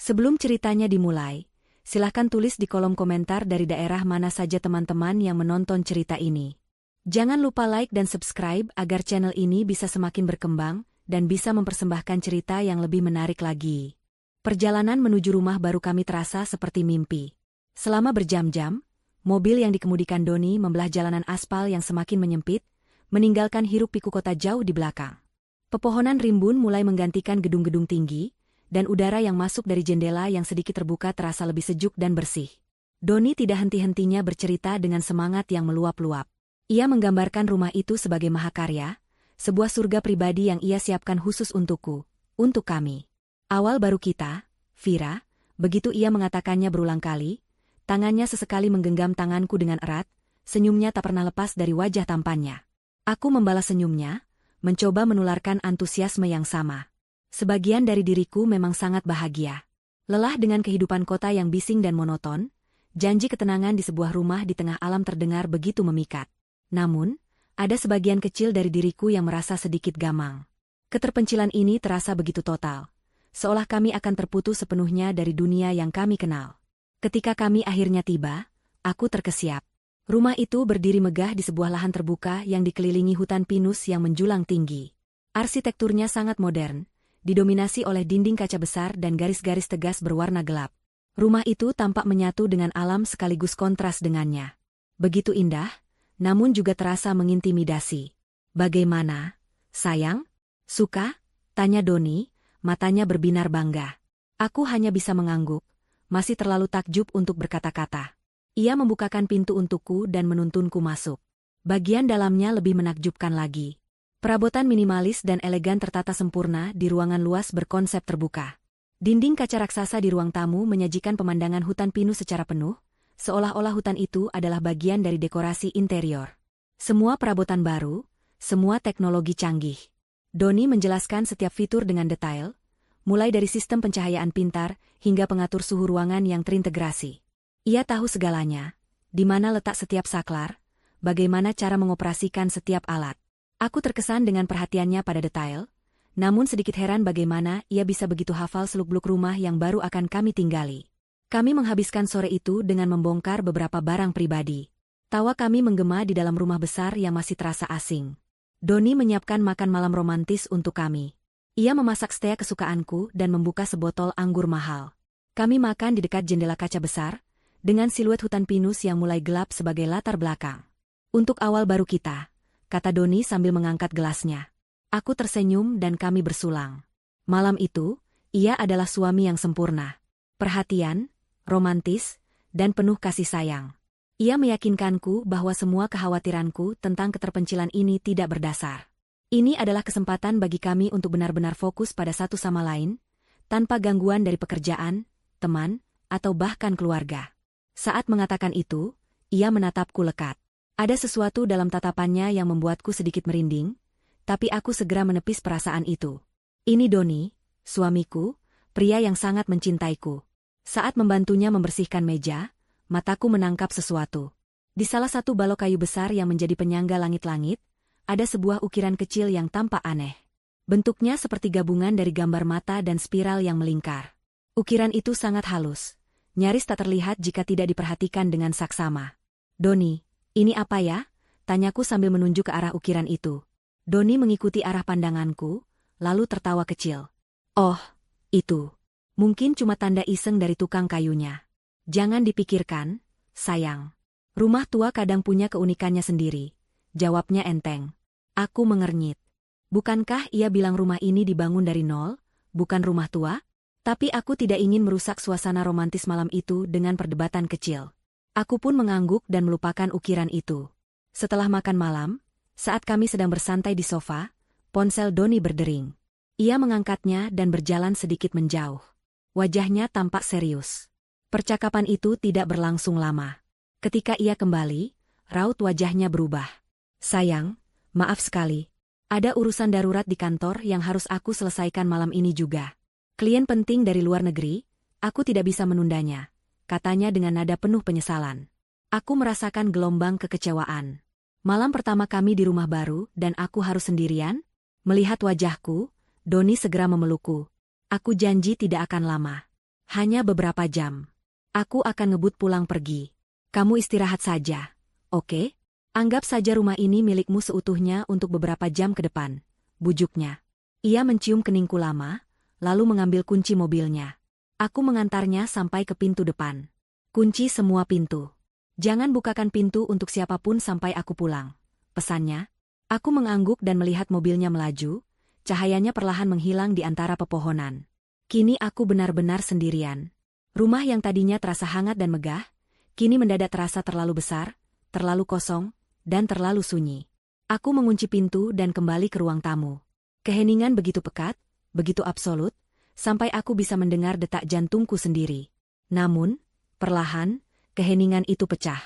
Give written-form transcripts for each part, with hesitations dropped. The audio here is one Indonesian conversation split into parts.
Sebelum ceritanya dimulai, silahkan tulis di kolom komentar dari daerah mana saja teman-teman yang menonton cerita ini. Jangan lupa like dan subscribe agar channel ini bisa semakin berkembang dan bisa mempersembahkan cerita yang lebih menarik lagi. Perjalanan menuju rumah baru kami terasa seperti mimpi. Selama berjam-jam, mobil yang dikemudikan Doni membelah jalanan aspal yang semakin menyempit, meninggalkan hiruk-pikuk kota jauh di belakang. Pepohonan rimbun mulai menggantikan gedung-gedung tinggi, dan udara yang masuk dari jendela yang sedikit terbuka terasa lebih sejuk dan bersih. Doni tidak henti-hentinya bercerita dengan semangat yang meluap-luap. Ia menggambarkan rumah itu sebagai mahakarya, sebuah surga pribadi yang ia siapkan khusus untukku, untuk kami. Awal baru kita, Vira, begitu ia mengatakannya berulang kali, tangannya sesekali menggenggam tanganku dengan erat, senyumnya tak pernah lepas dari wajah tampannya. Aku membalas senyumnya, mencoba menularkan antusiasme yang sama. Sebagian dari diriku memang sangat bahagia. Lelah dengan kehidupan kota yang bising dan monoton, janji ketenangan di sebuah rumah di tengah alam terdengar begitu memikat. Namun, ada sebagian kecil dari diriku yang merasa sedikit gamang. Keterpencilan ini terasa begitu total, seolah kami akan terputus sepenuhnya dari dunia yang kami kenal. Ketika kami akhirnya tiba, aku terkesiap. Rumah itu berdiri megah di sebuah lahan terbuka yang dikelilingi hutan pinus yang menjulang tinggi. Arsitekturnya sangat modern, didominasi oleh dinding kaca besar dan garis-garis tegas berwarna gelap. Rumah itu tampak menyatu dengan alam sekaligus kontras dengannya. Begitu indah, namun juga terasa mengintimidasi. "Bagaimana, sayang? Suka?" tanya Doni, matanya berbinar bangga. Aku hanya bisa mengangguk, masih terlalu takjub untuk berkata-kata. Ia membukakan pintu untukku dan menuntunku masuk. Bagian dalamnya lebih menakjubkan lagi. Perabotan minimalis dan elegan tertata sempurna di ruangan luas berkonsep terbuka. Dinding kaca raksasa di ruang tamu menyajikan pemandangan hutan pinus secara penuh, seolah-olah hutan itu adalah bagian dari dekorasi interior. Semua perabotan baru, semua teknologi canggih. Doni menjelaskan setiap fitur dengan detail, mulai dari sistem pencahayaan pintar hingga pengatur suhu ruangan yang terintegrasi. Ia tahu segalanya, di mana letak setiap saklar, bagaimana cara mengoperasikan setiap alat. Aku terkesan dengan perhatiannya pada detail, namun sedikit heran bagaimana ia bisa begitu hafal seluk-beluk rumah yang baru akan kami tinggali. Kami menghabiskan sore itu dengan membongkar beberapa barang pribadi. Tawa kami menggema di dalam rumah besar yang masih terasa asing. Doni menyiapkan makan malam romantis untuk kami. Ia memasak steak kesukaanku dan membuka sebotol anggur mahal. Kami makan di dekat jendela kaca besar, dengan siluet hutan pinus yang mulai gelap sebagai latar belakang. "Untuk awal baru kita," kata Doni sambil mengangkat gelasnya. Aku tersenyum dan kami bersulang. Malam itu, ia adalah suami yang sempurna. Perhatian, romantis, dan penuh kasih sayang. Ia meyakinkanku bahwa semua kekhawatiranku tentang keterpencilan ini tidak berdasar. Ini adalah kesempatan bagi kami untuk benar-benar fokus pada satu sama lain, tanpa gangguan dari pekerjaan, teman, atau bahkan keluarga. Saat mengatakan itu, ia menatapku lekat. Ada sesuatu dalam tatapannya yang membuatku sedikit merinding, tapi aku segera menepis perasaan itu. Ini Doni, suamiku, pria yang sangat mencintaiku. Saat membantunya membersihkan meja, mataku menangkap sesuatu. Di salah satu balok kayu besar yang menjadi penyangga langit-langit, ada sebuah ukiran kecil yang tampak aneh. Bentuknya seperti gabungan dari gambar mata dan spiral yang melingkar. Ukiran itu sangat halus, nyaris tak terlihat jika tidak diperhatikan dengan saksama. "Doni, ini apa ya?" tanyaku sambil menunjuk ke arah ukiran itu. Doni mengikuti arah pandanganku, lalu tertawa kecil. "Oh, itu. Mungkin cuma tanda iseng dari tukang kayunya. Jangan dipikirkan, sayang. Rumah tua kadang punya keunikannya sendiri," jawabnya enteng. Aku mengernyit. Bukankah ia bilang rumah ini dibangun dari nol, bukan rumah tua? Tapi aku tidak ingin merusak suasana romantis malam itu dengan perdebatan kecil. Aku pun mengangguk dan melupakan ukiran itu. Setelah makan malam, saat kami sedang bersantai di sofa, ponsel Doni berdering. Ia mengangkatnya dan berjalan sedikit menjauh. Wajahnya tampak serius. Percakapan itu tidak berlangsung lama. Ketika ia kembali, raut wajahnya berubah. "Sayang, maaf sekali. Ada urusan darurat di kantor yang harus aku selesaikan malam ini juga. Klien penting dari luar negeri, aku tidak bisa menundanya," katanya dengan nada penuh penyesalan. Aku merasakan gelombang kekecewaan. Malam pertama kami di rumah baru dan aku harus sendirian? Melihat wajahku, Doni segera memelukku. "Aku janji tidak akan lama. Hanya beberapa jam. Aku akan ngebut pulang pergi. Kamu istirahat saja, oke? Anggap saja rumah ini milikmu seutuhnya untuk beberapa jam ke depan, bujuknya. Ia mencium keningku lama, lalu mengambil kunci mobilnya. Aku mengantarnya sampai ke pintu depan. Kunci semua pintu. Jangan bukakan pintu untuk siapapun sampai aku pulang, pesannya. Aku mengangguk dan melihat mobilnya melaju, cahayanya perlahan menghilang di antara pepohonan. Kini aku benar-benar sendirian. Rumah yang tadinya terasa hangat dan megah, kini mendadak terasa terlalu besar, terlalu kosong, dan terlalu sunyi. Aku mengunci pintu dan kembali ke ruang tamu. Keheningan begitu pekat, begitu absolut, sampai aku bisa mendengar detak jantungku sendiri. Namun, perlahan, keheningan itu pecah.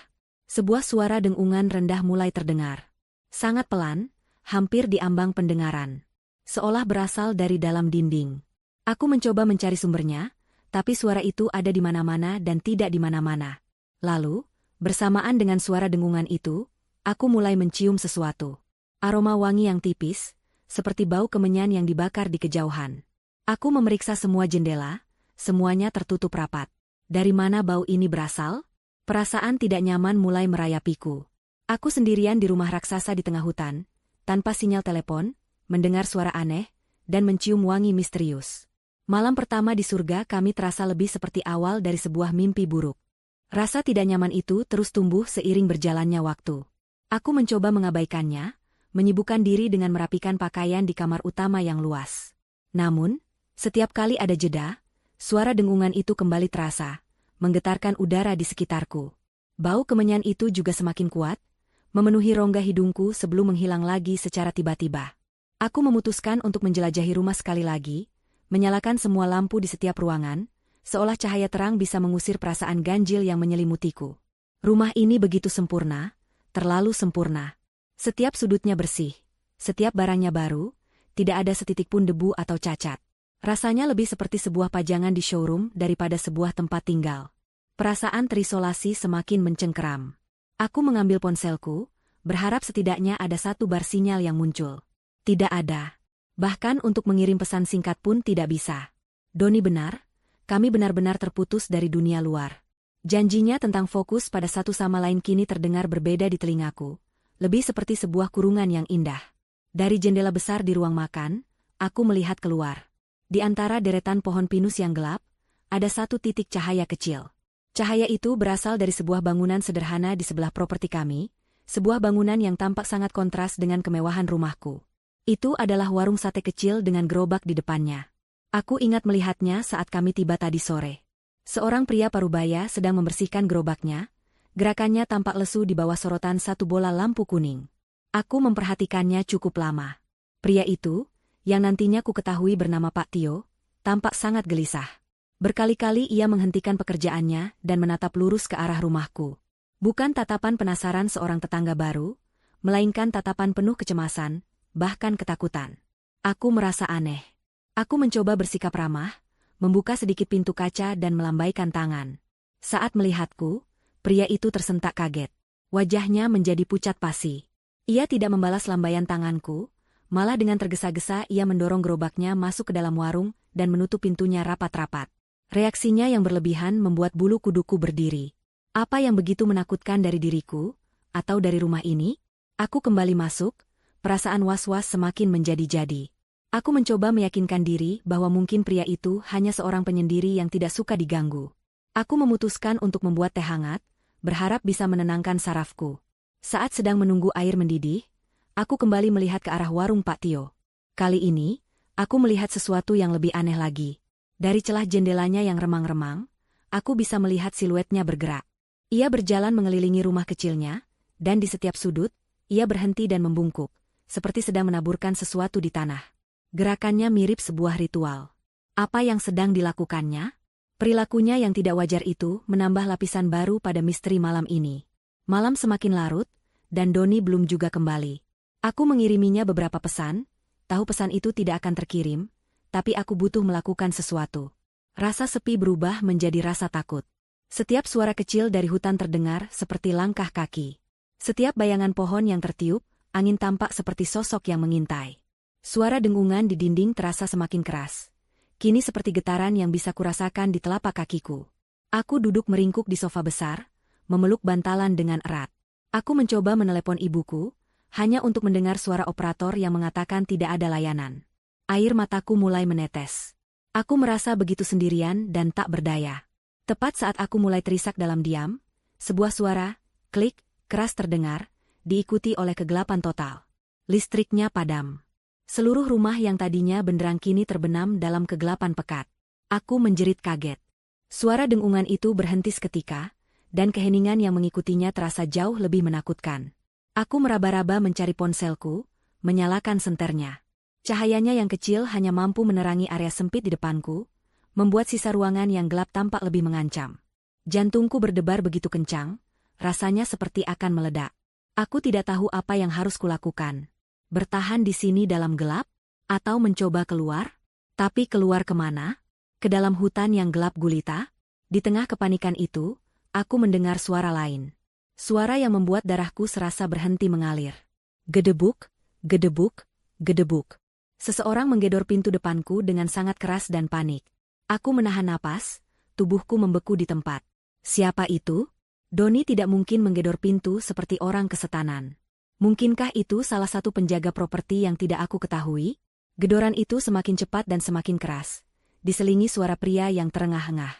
Sebuah suara dengungan rendah mulai terdengar. Sangat pelan, hampir di ambang pendengaran. Seolah berasal dari dalam dinding. Aku mencoba mencari sumbernya, tapi suara itu ada di mana-mana dan tidak di mana-mana. Lalu, bersamaan dengan suara dengungan itu, aku mulai mencium sesuatu. Aroma wangi yang tipis, seperti bau kemenyan yang dibakar di kejauhan. Aku memeriksa semua jendela, semuanya tertutup rapat. Dari mana bau ini berasal? Perasaan tidak nyaman mulai merayapiku. Aku sendirian di rumah raksasa di tengah hutan, tanpa sinyal telepon, mendengar suara aneh, dan mencium wangi misterius. Malam pertama di surga kami terasa lebih seperti awal dari sebuah mimpi buruk. Rasa tidak nyaman itu terus tumbuh seiring berjalannya waktu. Aku mencoba mengabaikannya, menyibukkan diri dengan merapikan pakaian di kamar utama yang luas. Namun, setiap kali ada jeda, suara dengungan itu kembali terasa, menggetarkan udara di sekitarku. Bau kemenyan itu juga semakin kuat, memenuhi rongga hidungku sebelum menghilang lagi secara tiba-tiba. Aku memutuskan untuk menjelajahi rumah sekali lagi, menyalakan semua lampu di setiap ruangan, seolah cahaya terang bisa mengusir perasaan ganjil yang menyelimutiku. Rumah ini begitu sempurna, terlalu sempurna. Setiap sudutnya bersih, setiap barangnya baru, tidak ada setitik pun debu atau cacat. Rasanya lebih seperti sebuah pajangan di showroom daripada sebuah tempat tinggal. Perasaan terisolasi semakin mencengkeram. Aku mengambil ponselku, berharap setidaknya ada satu bar sinyal yang muncul. Tidak ada. Bahkan untuk mengirim pesan singkat pun tidak bisa. Doni benar, kami benar-benar terputus dari dunia luar. Janjinya tentang fokus pada satu sama lain kini terdengar berbeda di telingaku, lebih seperti sebuah kurungan yang indah. Dari jendela besar di ruang makan, aku melihat keluar. Di antara deretan pohon pinus yang gelap, ada satu titik cahaya kecil. Cahaya itu berasal dari sebuah bangunan sederhana di sebelah properti kami, sebuah bangunan yang tampak sangat kontras dengan kemewahan rumahku. Itu adalah warung sate kecil dengan gerobak di depannya. Aku ingat melihatnya saat kami tiba tadi sore. Seorang pria parubaya sedang membersihkan gerobaknya, gerakannya tampak lesu di bawah sorotan satu bola lampu kuning. Aku memperhatikannya cukup lama. Pria itu, yang nantinya ku ketahui bernama Pak Tio, tampak sangat gelisah. Berkali-kali ia menghentikan pekerjaannya dan menatap lurus ke arah rumahku. Bukan tatapan penasaran seorang tetangga baru, melainkan tatapan penuh kecemasan, bahkan ketakutan. Aku merasa aneh. Aku mencoba bersikap ramah, membuka sedikit pintu kaca dan melambaikan tangan. Saat melihatku, pria itu tersentak kaget. Wajahnya menjadi pucat pasi. Ia tidak membalas lambaian tanganku, malah dengan tergesa-gesa ia mendorong gerobaknya masuk ke dalam warung dan menutup pintunya rapat-rapat. Reaksinya yang berlebihan membuat bulu kuduku berdiri. Apa yang begitu menakutkan dari diriku, atau dari rumah ini? Aku kembali masuk, perasaan was-was semakin menjadi-jadi. Aku mencoba meyakinkan diri bahwa mungkin pria itu hanya seorang penyendiri yang tidak suka diganggu. Aku memutuskan untuk membuat teh hangat, berharap bisa menenangkan sarafku. Saat sedang menunggu air mendidih, aku kembali melihat ke arah warung Pak Tio. Kali ini, aku melihat sesuatu yang lebih aneh lagi. Dari celah jendelanya yang remang-remang, aku bisa melihat siluetnya bergerak. Ia berjalan mengelilingi rumah kecilnya, dan di setiap sudut, ia berhenti dan membungkuk, seperti sedang menaburkan sesuatu di tanah. Gerakannya mirip sebuah ritual. Apa yang sedang dilakukannya? Perilakunya yang tidak wajar itu menambah lapisan baru pada misteri malam ini. Malam semakin larut, dan Doni belum juga kembali. Aku mengiriminya beberapa pesan, tahu pesan itu tidak akan terkirim, tapi aku butuh melakukan sesuatu. Rasa sepi berubah menjadi rasa takut. Setiap suara kecil dari hutan terdengar seperti langkah kaki. Setiap bayangan pohon yang tertiup, angin tampak seperti sosok yang mengintai. Suara dengungan di dinding terasa semakin keras. kini seperti getaran yang bisa kurasakan di telapak kakiku. Aku duduk meringkuk di sofa besar, memeluk bantalan dengan erat. Aku mencoba menelepon ibuku, hanya untuk mendengar suara operator yang mengatakan tidak ada layanan. Air mataku mulai menetes. Aku merasa begitu sendirian dan tak berdaya. Tepat saat aku mulai terisak dalam diam, sebuah suara, klik, keras terdengar, diikuti oleh kegelapan total. Listriknya padam. Seluruh rumah yang tadinya benderang kini terbenam dalam kegelapan pekat. Aku menjerit kaget. Suara dengungan itu berhenti seketika, dan keheningan yang mengikutinya terasa jauh lebih menakutkan. Aku meraba-raba mencari ponselku, menyalakan senternya. Cahayanya yang kecil hanya mampu menerangi area sempit di depanku, membuat sisa ruangan yang gelap tampak lebih mengancam. Jantungku berdebar begitu kencang, rasanya seperti akan meledak. Aku tidak tahu apa yang harus kulakukan. Bertahan di sini dalam gelap? Atau mencoba keluar? Tapi keluar kemana? Ke dalam hutan yang gelap gulita? Di tengah kepanikan itu, aku mendengar suara lain. Suara yang membuat darahku serasa berhenti mengalir. Gedebuk, gedebuk, gedebuk. Seseorang menggedor pintu depanku dengan sangat keras dan panik. Aku menahan napas, tubuhku membeku di tempat. Siapa itu? Doni tidak mungkin menggedor pintu seperti orang kesetanan. Mungkinkah itu salah satu penjaga properti yang tidak aku ketahui? Gedoran itu semakin cepat dan semakin keras, diselingi suara pria yang terengah-engah.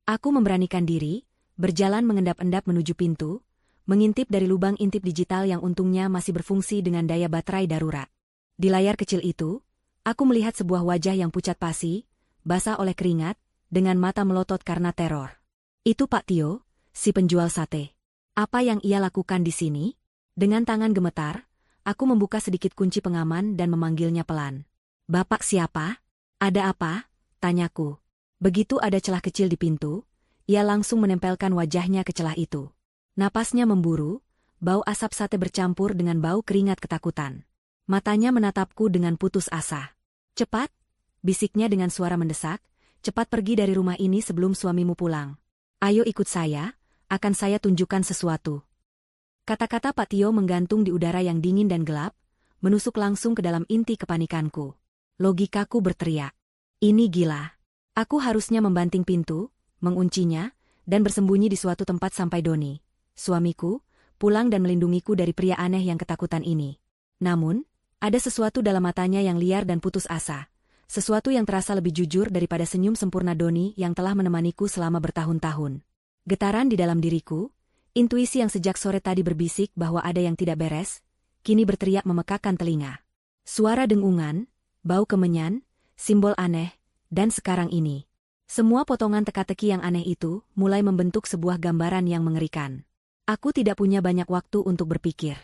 Aku memberanikan diri, berjalan mengendap-endap menuju pintu, mengintip dari lubang intip digital yang untungnya masih berfungsi dengan daya baterai darurat. Di layar kecil itu, aku melihat sebuah wajah yang pucat pasi, basah oleh keringat, dengan mata melotot karena teror. Itu Pak Tio, si penjual sate. Apa yang ia lakukan di sini? Dengan tangan gemetar, aku membuka sedikit kunci pengaman dan memanggilnya pelan. Bapak siapa? Ada apa? Tanyaku. Begitu ada celah kecil di pintu, ia langsung menempelkan wajahnya ke celah itu. Napasnya memburu, bau asap sate bercampur dengan bau keringat ketakutan. Matanya menatapku dengan putus asa. Cepat, bisiknya dengan suara mendesak, cepat pergi dari rumah ini sebelum suamimu pulang. Ayo ikut saya, akan saya tunjukkan sesuatu. Kata-kata Pak Tio menggantung di udara yang dingin dan gelap, menusuk langsung ke dalam inti kepanikanku. Logikaku berteriak. Ini gila. Aku harusnya membanting pintu, menguncinya, dan bersembunyi di suatu tempat sampai Doni, suamiku, pulang dan melindungiku dari pria aneh yang ketakutan ini. Namun, ada sesuatu dalam matanya yang liar dan putus asa. Sesuatu yang terasa lebih jujur daripada senyum sempurna Doni yang telah menemaniku selama bertahun-tahun. Getaran di dalam diriku, intuisi yang sejak sore tadi berbisik bahwa ada yang tidak beres, kini berteriak memekakan telinga. Suara dengungan, bau kemenyan, simbol aneh, dan sekarang ini. Semua potongan teka-teki yang aneh itu mulai membentuk sebuah gambaran yang mengerikan. Aku tidak punya banyak waktu untuk berpikir.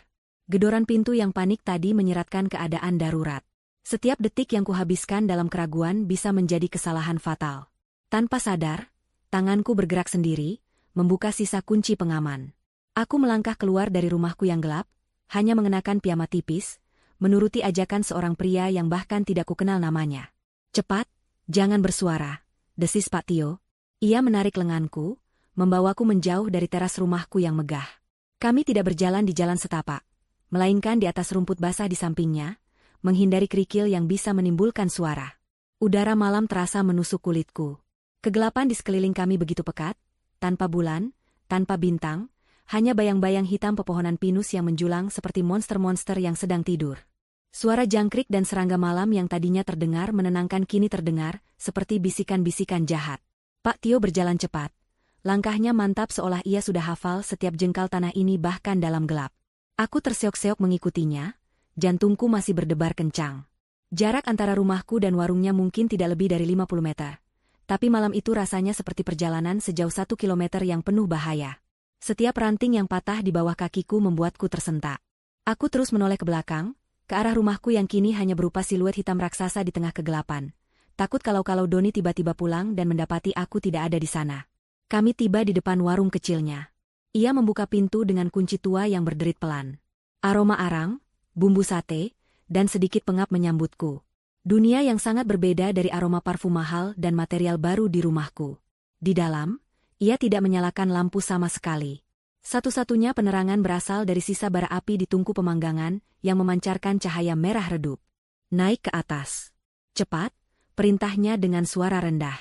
Gedoran pintu yang panik tadi menyeratkan keadaan darurat. Setiap detik yang kuhabiskan dalam keraguan bisa menjadi kesalahan fatal. Tanpa sadar, tanganku bergerak sendiri, membuka sisa kunci pengaman. Aku melangkah keluar dari rumahku yang gelap, hanya mengenakan piyama tipis, menuruti ajakan seorang pria yang bahkan tidak kukenal namanya. Cepat, jangan bersuara, desis Pak Tio. Ia menarik lenganku, membawaku menjauh dari teras rumahku yang megah. Kami tidak berjalan di jalan setapak, melainkan di atas rumput basah di sampingnya, menghindari kerikil yang bisa menimbulkan suara. Udara malam terasa menusuk kulitku. Kegelapan di sekeliling kami begitu pekat, tanpa bulan, tanpa bintang, hanya bayang-bayang hitam pepohonan pinus yang menjulang seperti monster-monster yang sedang tidur. Suara jangkrik dan serangga malam yang tadinya terdengar menenangkan kini terdengar, seperti bisikan-bisikan jahat. Pak Tio berjalan cepat. Langkahnya mantap seolah ia sudah hafal setiap jengkal tanah ini bahkan dalam gelap. Aku terseok-seok mengikutinya, jantungku masih berdebar kencang. Jarak antara rumahku dan warungnya mungkin tidak lebih dari 50 meter. Tapi malam itu rasanya seperti perjalanan sejauh 1 kilometer yang penuh bahaya. Setiap ranting yang patah di bawah kakiku membuatku tersentak. Aku terus menoleh ke belakang, ke arah rumahku yang kini hanya berupa siluet hitam raksasa di tengah kegelapan. Takut kalau Doni tiba-tiba pulang dan mendapati aku tidak ada di sana. Kami tiba di depan warung kecilnya. Ia membuka pintu dengan kunci tua yang berderit pelan. Aroma arang, bumbu sate, dan sedikit pengap menyambutku. Dunia yang sangat berbeda dari aroma parfum mahal dan material baru di rumahku. Di dalam, ia tidak menyalakan lampu sama sekali. Satu-satunya penerangan berasal dari sisa bara api di tungku pemanggangan yang memancarkan cahaya merah redup. Naik ke atas. Cepat, perintahnya dengan suara rendah.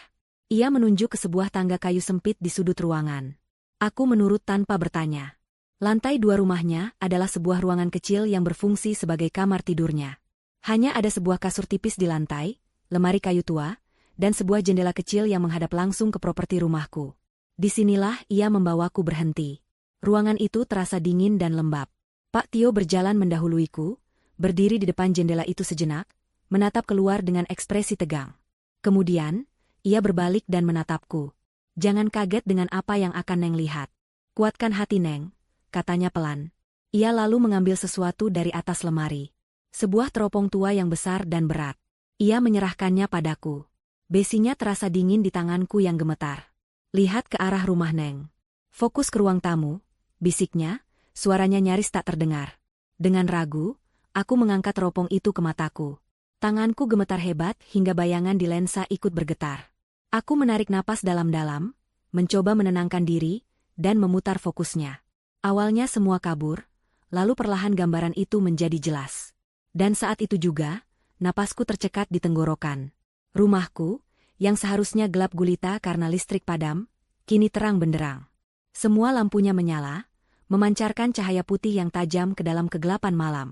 Ia menunjuk ke sebuah tangga kayu sempit di sudut ruangan. Aku menurut tanpa bertanya. Lantai 2 rumahnya adalah sebuah ruangan kecil yang berfungsi sebagai kamar tidurnya. Hanya ada sebuah kasur tipis di lantai, lemari kayu tua, dan sebuah jendela kecil yang menghadap langsung ke properti rumahku. Disinilah ia membawaku berhenti. Ruangan itu terasa dingin dan lembab. Pak Tio berjalan mendahuluiku, berdiri di depan jendela itu sejenak, menatap keluar dengan ekspresi tegang. Kemudian, ia berbalik dan menatapku. Jangan kaget dengan apa yang akan Neng lihat. Kuatkan hati Neng, katanya pelan. Ia lalu mengambil sesuatu dari atas lemari. Sebuah teropong tua yang besar dan berat. Ia menyerahkannya padaku. Besinya terasa dingin di tanganku yang gemetar. Lihat ke arah rumah Neng. Fokus ke ruang tamu, bisiknya, suaranya nyaris tak terdengar. Dengan ragu, aku mengangkat teropong itu ke mataku. Tanganku gemetar hebat hingga bayangan di lensa ikut bergetar. Aku menarik napas dalam-dalam, mencoba menenangkan diri, dan memutar fokusnya. Awalnya semua kabur, lalu perlahan gambaran itu menjadi jelas. Dan saat itu juga, napasku tercekat di tenggorokan. Rumahku, yang seharusnya gelap gulita karena listrik padam, kini terang benderang. Semua lampunya menyala, memancarkan cahaya putih yang tajam ke dalam kegelapan malam.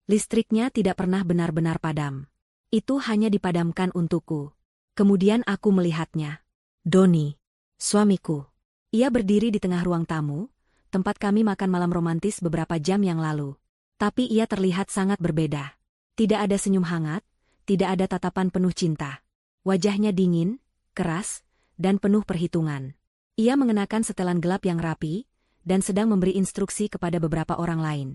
Listriknya tidak pernah benar-benar padam. Itu hanya dipadamkan untukku. Kemudian aku melihatnya. Doni, suamiku. Ia berdiri di tengah ruang tamu, tempat kami makan malam romantis beberapa jam yang lalu. Tapi ia terlihat sangat berbeda. Tidak ada senyum hangat, tidak ada tatapan penuh cinta. Wajahnya dingin, keras, dan penuh perhitungan. Ia mengenakan setelan gelap yang rapi, dan sedang memberi instruksi kepada beberapa orang lain.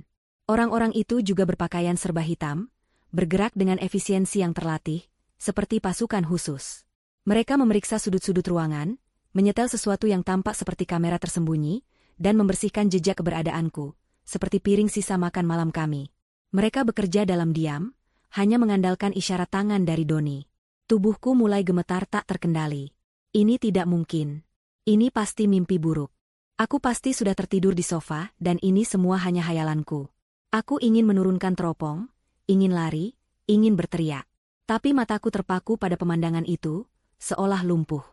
Orang-orang itu juga berpakaian serba hitam, bergerak dengan efisiensi yang terlatih, seperti pasukan khusus. Mereka memeriksa sudut-sudut ruangan, menyetel sesuatu yang tampak seperti kamera tersembunyi, dan membersihkan jejak keberadaanku, seperti piring sisa makan malam kami. Mereka bekerja dalam diam, hanya mengandalkan isyarat tangan dari Doni. Tubuhku mulai gemetar tak terkendali. Ini tidak mungkin. Ini pasti mimpi buruk. Aku pasti sudah tertidur di sofa dan ini semua hanya hayalanku. Aku ingin menurunkan teropong, ingin lari, ingin berteriak. Tapi mataku terpaku pada pemandangan itu, seolah lumpuh.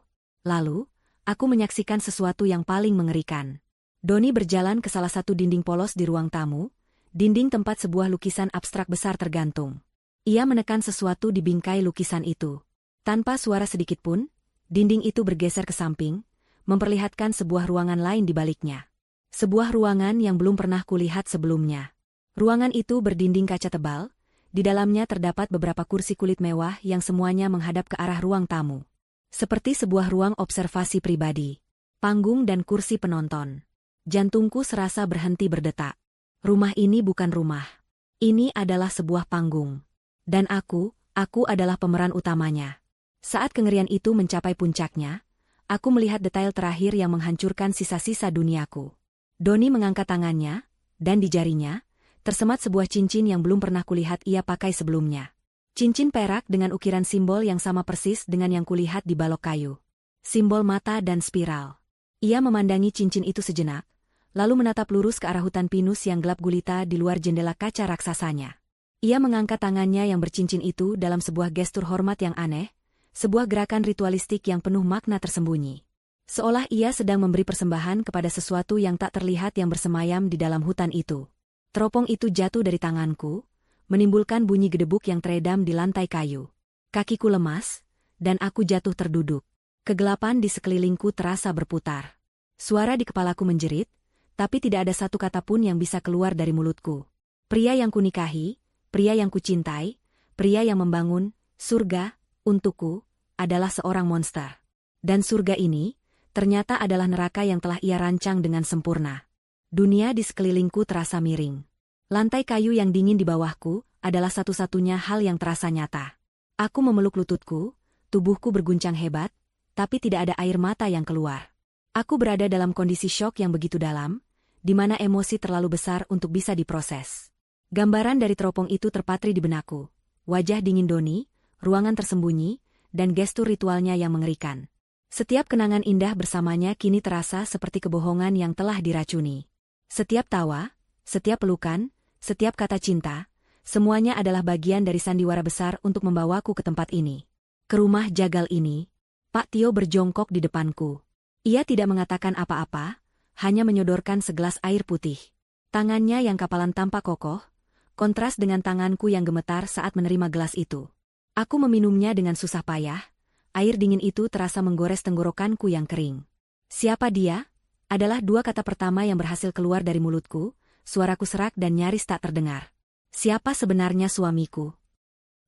Lalu, aku menyaksikan sesuatu yang paling mengerikan. Doni berjalan ke salah satu dinding polos di ruang tamu, dinding tempat sebuah lukisan abstrak besar tergantung. Ia menekan sesuatu di bingkai lukisan itu. Tanpa suara sedikitpun, dinding itu bergeser ke samping, memperlihatkan sebuah ruangan lain di baliknya. Sebuah ruangan yang belum pernah kulihat sebelumnya. Ruangan itu berdinding kaca tebal, di dalamnya terdapat beberapa kursi kulit mewah yang semuanya menghadap ke arah ruang tamu. Seperti sebuah ruang observasi pribadi. Panggung dan kursi penonton. Jantungku serasa berhenti berdetak. Rumah ini bukan rumah. Ini adalah sebuah panggung. Dan aku adalah pemeran utamanya. Saat kengerian itu mencapai puncaknya, aku melihat detail terakhir yang menghancurkan sisa-sisa duniaku. Doni mengangkat tangannya, dan di jarinya, tersemat sebuah cincin yang belum pernah kulihat ia pakai sebelumnya. Cincin perak dengan ukiran simbol yang sama persis dengan yang kulihat di balok kayu. Simbol mata dan spiral. Ia memandangi cincin itu sejenak, lalu menatap lurus ke arah hutan pinus yang gelap gulita di luar jendela kaca raksasanya. Ia mengangkat tangannya yang bercincin itu dalam sebuah gestur hormat yang aneh, sebuah gerakan ritualistik yang penuh makna tersembunyi. Seolah ia sedang memberi persembahan kepada sesuatu yang tak terlihat yang bersemayam di dalam hutan itu. Teropong itu jatuh dari tanganku, menimbulkan bunyi gedebuk yang teredam di lantai kayu. Kakiku lemas, dan aku jatuh terduduk. Kegelapan di sekelilingku terasa berputar. Suara di kepalaku menjerit, tapi tidak ada satu kata pun yang bisa keluar dari mulutku. Pria yang kunikahi, pria yang kucintai, pria yang membangun surga untukku, adalah seorang monster. Dan surga ini, ternyata adalah neraka yang telah ia rancang dengan sempurna. Dunia di sekelilingku terasa miring. Lantai kayu yang dingin di bawahku adalah satu-satunya hal yang terasa nyata. Aku memeluk lututku, tubuhku berguncang hebat, tapi tidak ada air mata yang keluar. Aku berada dalam kondisi syok yang begitu dalam, di mana emosi terlalu besar untuk bisa diproses. Gambaran dari teropong itu terpatri di benakku. Wajah dingin Doni, ruangan tersembunyi, dan gestur ritualnya yang mengerikan. Setiap kenangan indah bersamanya kini terasa seperti kebohongan yang telah diracuni. Setiap tawa, setiap pelukan, setiap kata cinta, semuanya adalah bagian dari sandiwara besar untuk membawaku ke tempat ini. Ke rumah jagal ini, Pak Tio berjongkok di depanku. Ia tidak mengatakan apa-apa, hanya menyodorkan segelas air putih. Tangannya yang kapalan tampak kokoh, kontras dengan tanganku yang gemetar saat menerima gelas itu. Aku meminumnya dengan susah payah, air dingin itu terasa menggores tenggorokanku yang kering. Siapa dia? Adalah dua kata pertama yang berhasil keluar dari mulutku, suaraku serak dan nyaris tak terdengar. Siapa sebenarnya suamiku?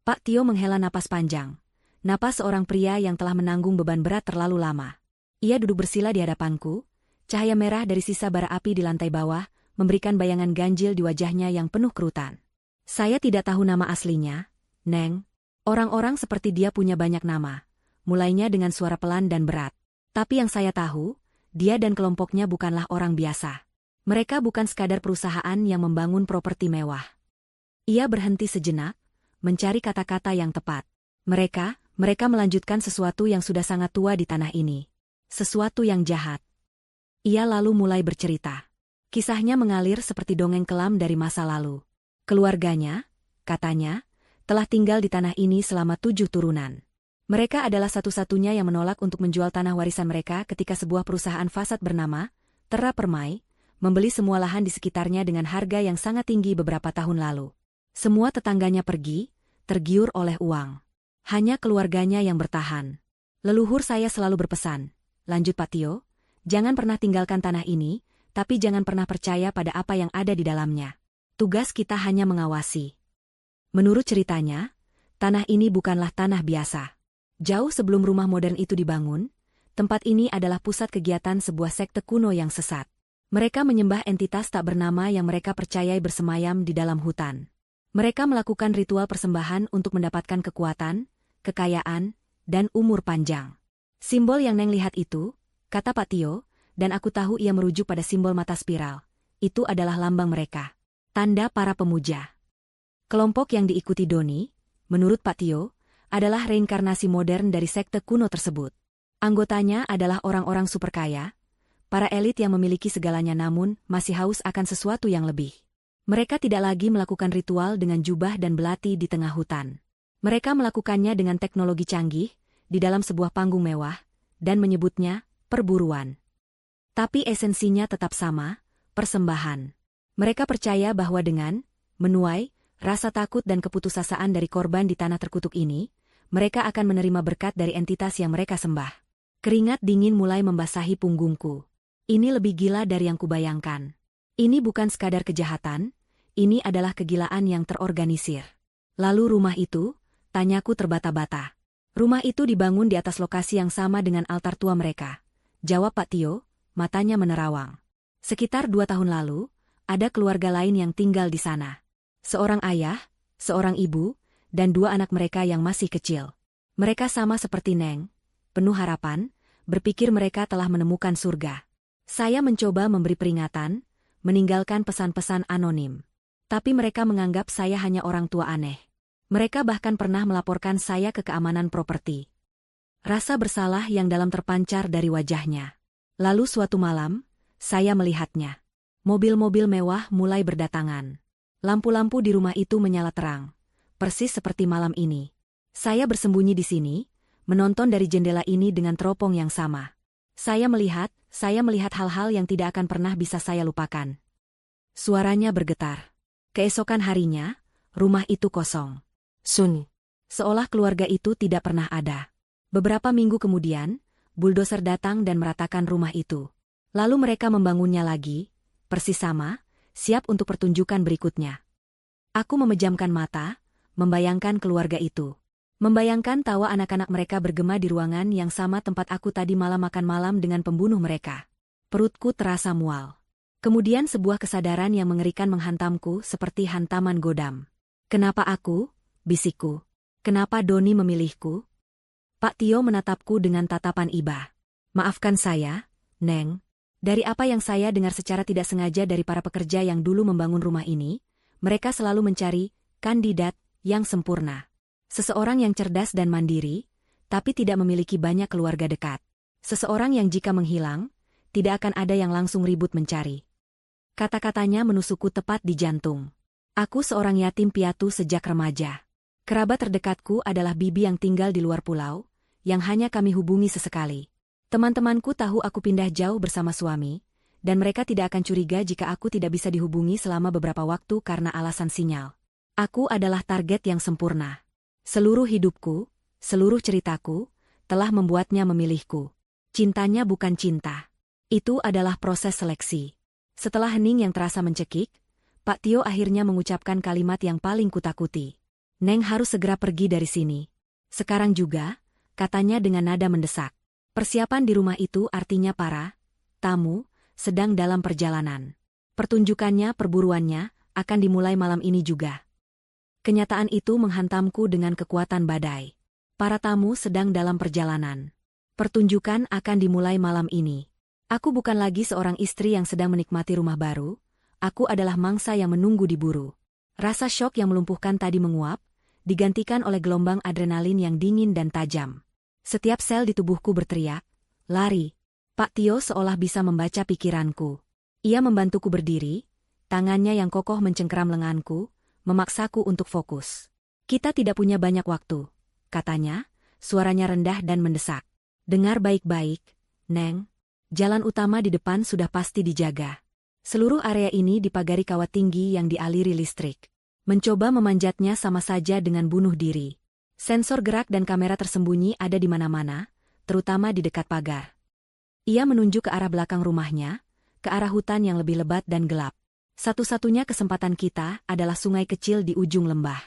Pak Tio menghela napas panjang. Napas seorang pria yang telah menanggung beban berat terlalu lama. Ia duduk bersila di hadapanku, cahaya merah dari sisa bara api di lantai bawah, memberikan bayangan ganjil di wajahnya yang penuh kerutan. Saya tidak tahu nama aslinya, Neng. Orang-orang seperti dia punya banyak nama, mulainya dengan suara pelan dan berat. Tapi yang saya tahu, dia dan kelompoknya bukanlah orang biasa. Mereka bukan sekadar perusahaan yang membangun properti mewah. Ia berhenti sejenak, mencari kata-kata yang tepat. Mereka melanjutkan sesuatu yang sudah sangat tua di tanah ini. Sesuatu yang jahat. Ia lalu mulai bercerita. Kisahnya mengalir seperti dongeng kelam dari masa lalu. Keluarganya, katanya, telah tinggal di tanah ini selama 7 turunan. Mereka adalah satu-satunya yang menolak untuk menjual tanah warisan mereka ketika sebuah perusahaan fasad bernama Terra Permai membeli semua lahan di sekitarnya dengan harga yang sangat tinggi beberapa tahun lalu. Semua tetangganya pergi, tergiur oleh uang. Hanya keluarganya yang bertahan. Leluhur saya selalu berpesan, lanjut Pak Tio, jangan pernah tinggalkan tanah ini, tapi jangan pernah percaya pada apa yang ada di dalamnya. Tugas kita hanya mengawasi. Menurut ceritanya, tanah ini bukanlah tanah biasa. Jauh sebelum rumah modern itu dibangun, tempat ini adalah pusat kegiatan sebuah sekte kuno yang sesat. Mereka menyembah entitas tak bernama yang mereka percayai bersemayam di dalam hutan. Mereka melakukan ritual persembahan untuk mendapatkan kekuatan, kekayaan, dan umur panjang. Simbol yang Neng lihat itu, kata Pak Tio, dan aku tahu ia merujuk pada simbol mata spiral. Itu adalah lambang mereka. Tanda para pemuja. Kelompok yang diikuti Doni, menurut Pak Tio, adalah reinkarnasi modern dari sekte kuno tersebut. Anggotanya adalah orang-orang super kaya, para elit yang memiliki segalanya namun masih haus akan sesuatu yang lebih. Mereka tidak lagi melakukan ritual dengan jubah dan belati di tengah hutan. Mereka melakukannya dengan teknologi canggih, di dalam sebuah panggung mewah, dan menyebutnya perburuan. Tapi esensinya tetap sama, persembahan. Mereka percaya bahwa dengan menuai rasa takut dan keputusasaan dari korban di tanah terkutuk ini, mereka akan menerima berkat dari entitas yang mereka sembah. Keringat dingin mulai membasahi punggungku. Ini lebih gila dari yang kubayangkan. Ini bukan sekadar kejahatan, ini adalah kegilaan yang terorganisir. Lalu rumah itu, tanyaku terbata-bata. Rumah itu dibangun di atas lokasi yang sama dengan altar tua mereka. Jawab Pak Tio, matanya menerawang. Sekitar 2 tahun lalu, ada keluarga lain yang tinggal di sana. Seorang ayah, seorang ibu, dan 2 anak mereka yang masih kecil. Mereka sama seperti Neng, penuh harapan, berpikir mereka telah menemukan surga. Saya mencoba memberi peringatan, meninggalkan pesan-pesan anonim. Tapi mereka menganggap saya hanya orang tua aneh. Mereka bahkan pernah melaporkan saya ke keamanan properti. Rasa bersalah yang dalam terpancar dari wajahnya. Lalu suatu malam, saya melihatnya. Mobil-mobil mewah mulai berdatangan. Lampu-lampu di rumah itu menyala terang, persis seperti malam ini. Saya bersembunyi di sini, menonton dari jendela ini dengan teropong yang sama. Saya melihat hal-hal yang tidak akan pernah bisa saya lupakan. Suaranya bergetar. Keesokan harinya, rumah itu kosong. Sunyi. Seolah keluarga itu tidak pernah ada. Beberapa minggu kemudian, buldoser datang dan meratakan rumah itu. Lalu mereka membangunnya lagi, persis sama, siap untuk pertunjukan berikutnya. Aku memejamkan mata, membayangkan keluarga itu. Membayangkan tawa anak-anak mereka bergema di ruangan yang sama tempat aku tadi malam makan malam dengan pembunuh mereka. Perutku terasa mual. Kemudian sebuah kesadaran yang mengerikan menghantamku seperti hantaman godam. Kenapa aku? Bisikku. Kenapa Doni memilihku? Pak Tio menatapku dengan tatapan iba. Maafkan saya, Neng. Dari apa yang saya dengar secara tidak sengaja dari para pekerja yang dulu membangun rumah ini, mereka selalu mencari kandidat yang sempurna. Seseorang yang cerdas dan mandiri, tapi tidak memiliki banyak keluarga dekat. Seseorang yang jika menghilang, tidak akan ada yang langsung ribut mencari. Kata-katanya menusukku tepat di jantung. Aku seorang yatim piatu sejak remaja. Kerabat terdekatku adalah bibi yang tinggal di luar pulau, yang hanya kami hubungi sesekali. Teman-temanku tahu aku pindah jauh bersama suami, dan mereka tidak akan curiga jika aku tidak bisa dihubungi selama beberapa waktu karena alasan sinyal. Aku adalah target yang sempurna. Seluruh hidupku, seluruh ceritaku, telah membuatnya memilihku. Cintanya bukan cinta. Itu adalah proses seleksi. Setelah hening yang terasa mencekik, Pak Tio akhirnya mengucapkan kalimat yang paling kutakuti. Neng harus segera pergi dari sini. Sekarang juga, katanya dengan nada mendesak. Persiapan di rumah itu artinya para tamu sedang dalam perjalanan. Pertunjukannya, perburuannya, akan dimulai malam ini juga. Kenyataan itu menghantamku dengan kekuatan badai. Para tamu sedang dalam perjalanan. Pertunjukan akan dimulai malam ini. Aku bukan lagi seorang istri yang sedang menikmati rumah baru, aku adalah mangsa yang menunggu diburu. Rasa syok yang melumpuhkan tadi menguap, digantikan oleh gelombang adrenalin yang dingin dan tajam. Setiap sel di tubuhku berteriak, lari. Pak Tio seolah bisa membaca pikiranku. Ia membantuku berdiri, tangannya yang kokoh mencengkeram lenganku, memaksaku untuk fokus. Kita tidak punya banyak waktu, katanya, suaranya rendah dan mendesak. Dengar baik-baik, Neng. Jalan utama di depan sudah pasti dijaga. Seluruh area ini dipagari kawat tinggi yang dialiri listrik. Mencoba memanjatnya sama saja dengan bunuh diri. Sensor gerak dan kamera tersembunyi ada di mana-mana, terutama di dekat pagar. Ia menunjuk ke arah belakang rumahnya, ke arah hutan yang lebih lebat dan gelap. Satu-satunya kesempatan kita adalah sungai kecil di ujung lembah.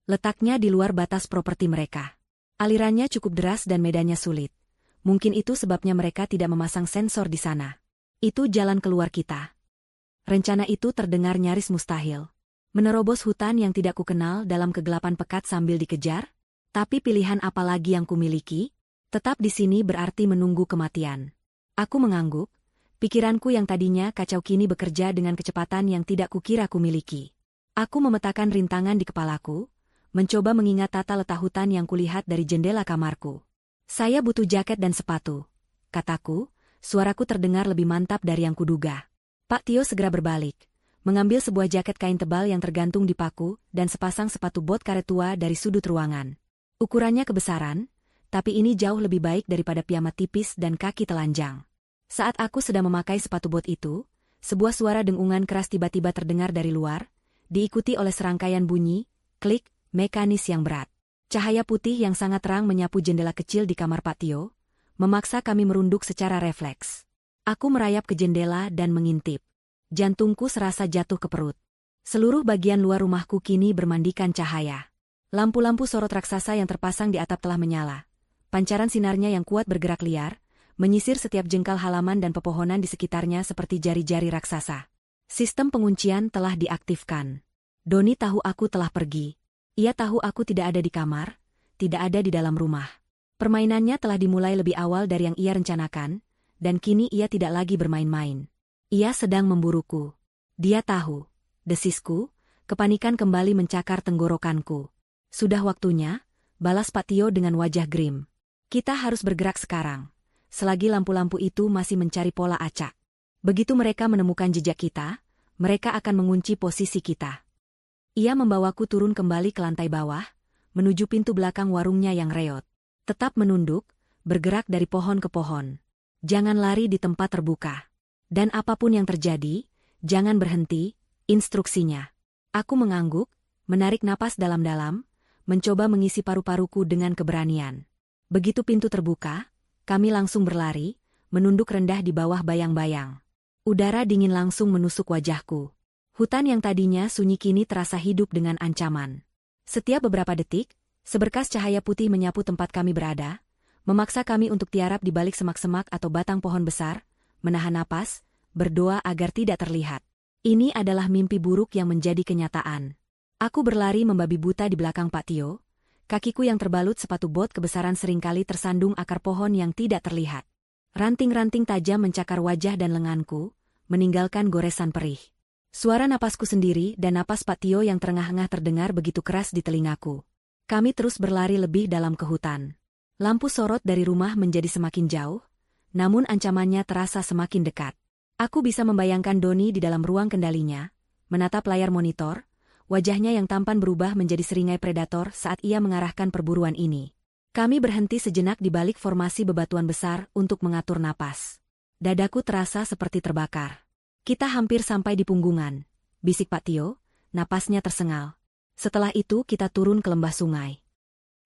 Letaknya di luar batas properti mereka. Alirannya cukup deras dan medannya sulit. Mungkin itu sebabnya mereka tidak memasang sensor di sana. Itu jalan keluar kita. Rencana itu terdengar nyaris mustahil. Menerobos hutan yang tidak kukenal dalam kegelapan pekat sambil dikejar? Tapi pilihan apa lagi yang kumiliki? Tetap di sini berarti menunggu kematian. Aku mengangguk, pikiranku yang tadinya kacau kini bekerja dengan kecepatan yang tidak kukira kumiliki. Aku memetakan rintangan di kepalaku, mencoba mengingat tata letak hutan yang kulihat dari jendela kamarku. Saya butuh jaket dan sepatu, kataku, suaraku terdengar lebih mantap dari yang kuduga. Pak Tio segera berbalik, mengambil sebuah jaket kain tebal yang tergantung di paku dan sepasang sepatu bot karet tua dari sudut ruangan. Ukurannya kebesaran, tapi ini jauh lebih baik daripada piyama tipis dan kaki telanjang. Saat aku sedang memakai sepatu bot itu, sebuah suara dengungan keras tiba-tiba terdengar dari luar, diikuti oleh serangkaian bunyi, klik, mekanis yang berat. Cahaya putih yang sangat terang menyapu jendela kecil di kamar Pak Tio, memaksa kami merunduk secara refleks. Aku merayap ke jendela dan mengintip. Jantungku serasa jatuh ke perut. Seluruh bagian luar rumahku kini bermandikan cahaya. Lampu-lampu sorot raksasa yang terpasang di atap telah menyala. Pancaran sinarnya yang kuat bergerak liar, menyisir setiap jengkal halaman dan pepohonan di sekitarnya seperti jari-jari raksasa. Sistem penguncian telah diaktifkan. Doni tahu aku telah pergi. Ia tahu aku tidak ada di kamar, tidak ada di dalam rumah. Permainannya telah dimulai lebih awal dari yang ia rencanakan, dan kini ia tidak lagi bermain-main. Ia sedang memburuku. Dia tahu. Desisku, kepanikan kembali mencakar tenggorokanku. Sudah waktunya, balas Pak Tio dengan wajah grim. Kita harus bergerak sekarang. Selagi lampu-lampu itu masih mencari pola acak. Begitu mereka menemukan jejak kita, mereka akan mengunci posisi kita. Ia membawaku turun kembali ke lantai bawah, menuju pintu belakang warungnya yang reot. Tetap menunduk, bergerak dari pohon ke pohon. Jangan lari di tempat terbuka. Dan apapun yang terjadi, jangan berhenti, instruksinya. Aku mengangguk, menarik napas dalam-dalam, mencoba mengisi paru-paruku dengan keberanian. Begitu pintu terbuka, kami langsung berlari, menunduk rendah di bawah bayang-bayang. Udara dingin langsung menusuk wajahku. Hutan yang tadinya sunyi kini terasa hidup dengan ancaman. Setiap beberapa detik, seberkas cahaya putih menyapu tempat kami berada, memaksa kami untuk tiarap di balik semak-semak atau batang pohon besar, menahan napas, berdoa agar tidak terlihat. Ini adalah mimpi buruk yang menjadi kenyataan. Aku berlari membabi buta di belakang Pak Tio, kakiku yang terbalut sepatu bot kebesaran seringkali tersandung akar pohon yang tidak terlihat. Ranting-ranting tajam mencakar wajah dan lenganku, meninggalkan goresan perih. Suara napasku sendiri dan napas Pak Tio yang terengah-engah terdengar begitu keras di telingaku. Kami terus berlari lebih dalam ke hutan. Lampu sorot dari rumah menjadi semakin jauh, namun ancamannya terasa semakin dekat. Aku bisa membayangkan Doni di dalam ruang kendalinya, menatap layar monitor, wajahnya yang tampan berubah menjadi seringai predator saat ia mengarahkan perburuan ini. Kami berhenti sejenak di balik formasi bebatuan besar untuk mengatur napas. Dadaku terasa seperti terbakar. Kita hampir sampai di punggungan, bisik Pak Tio, napasnya tersengal. Setelah itu kita turun ke lembah sungai.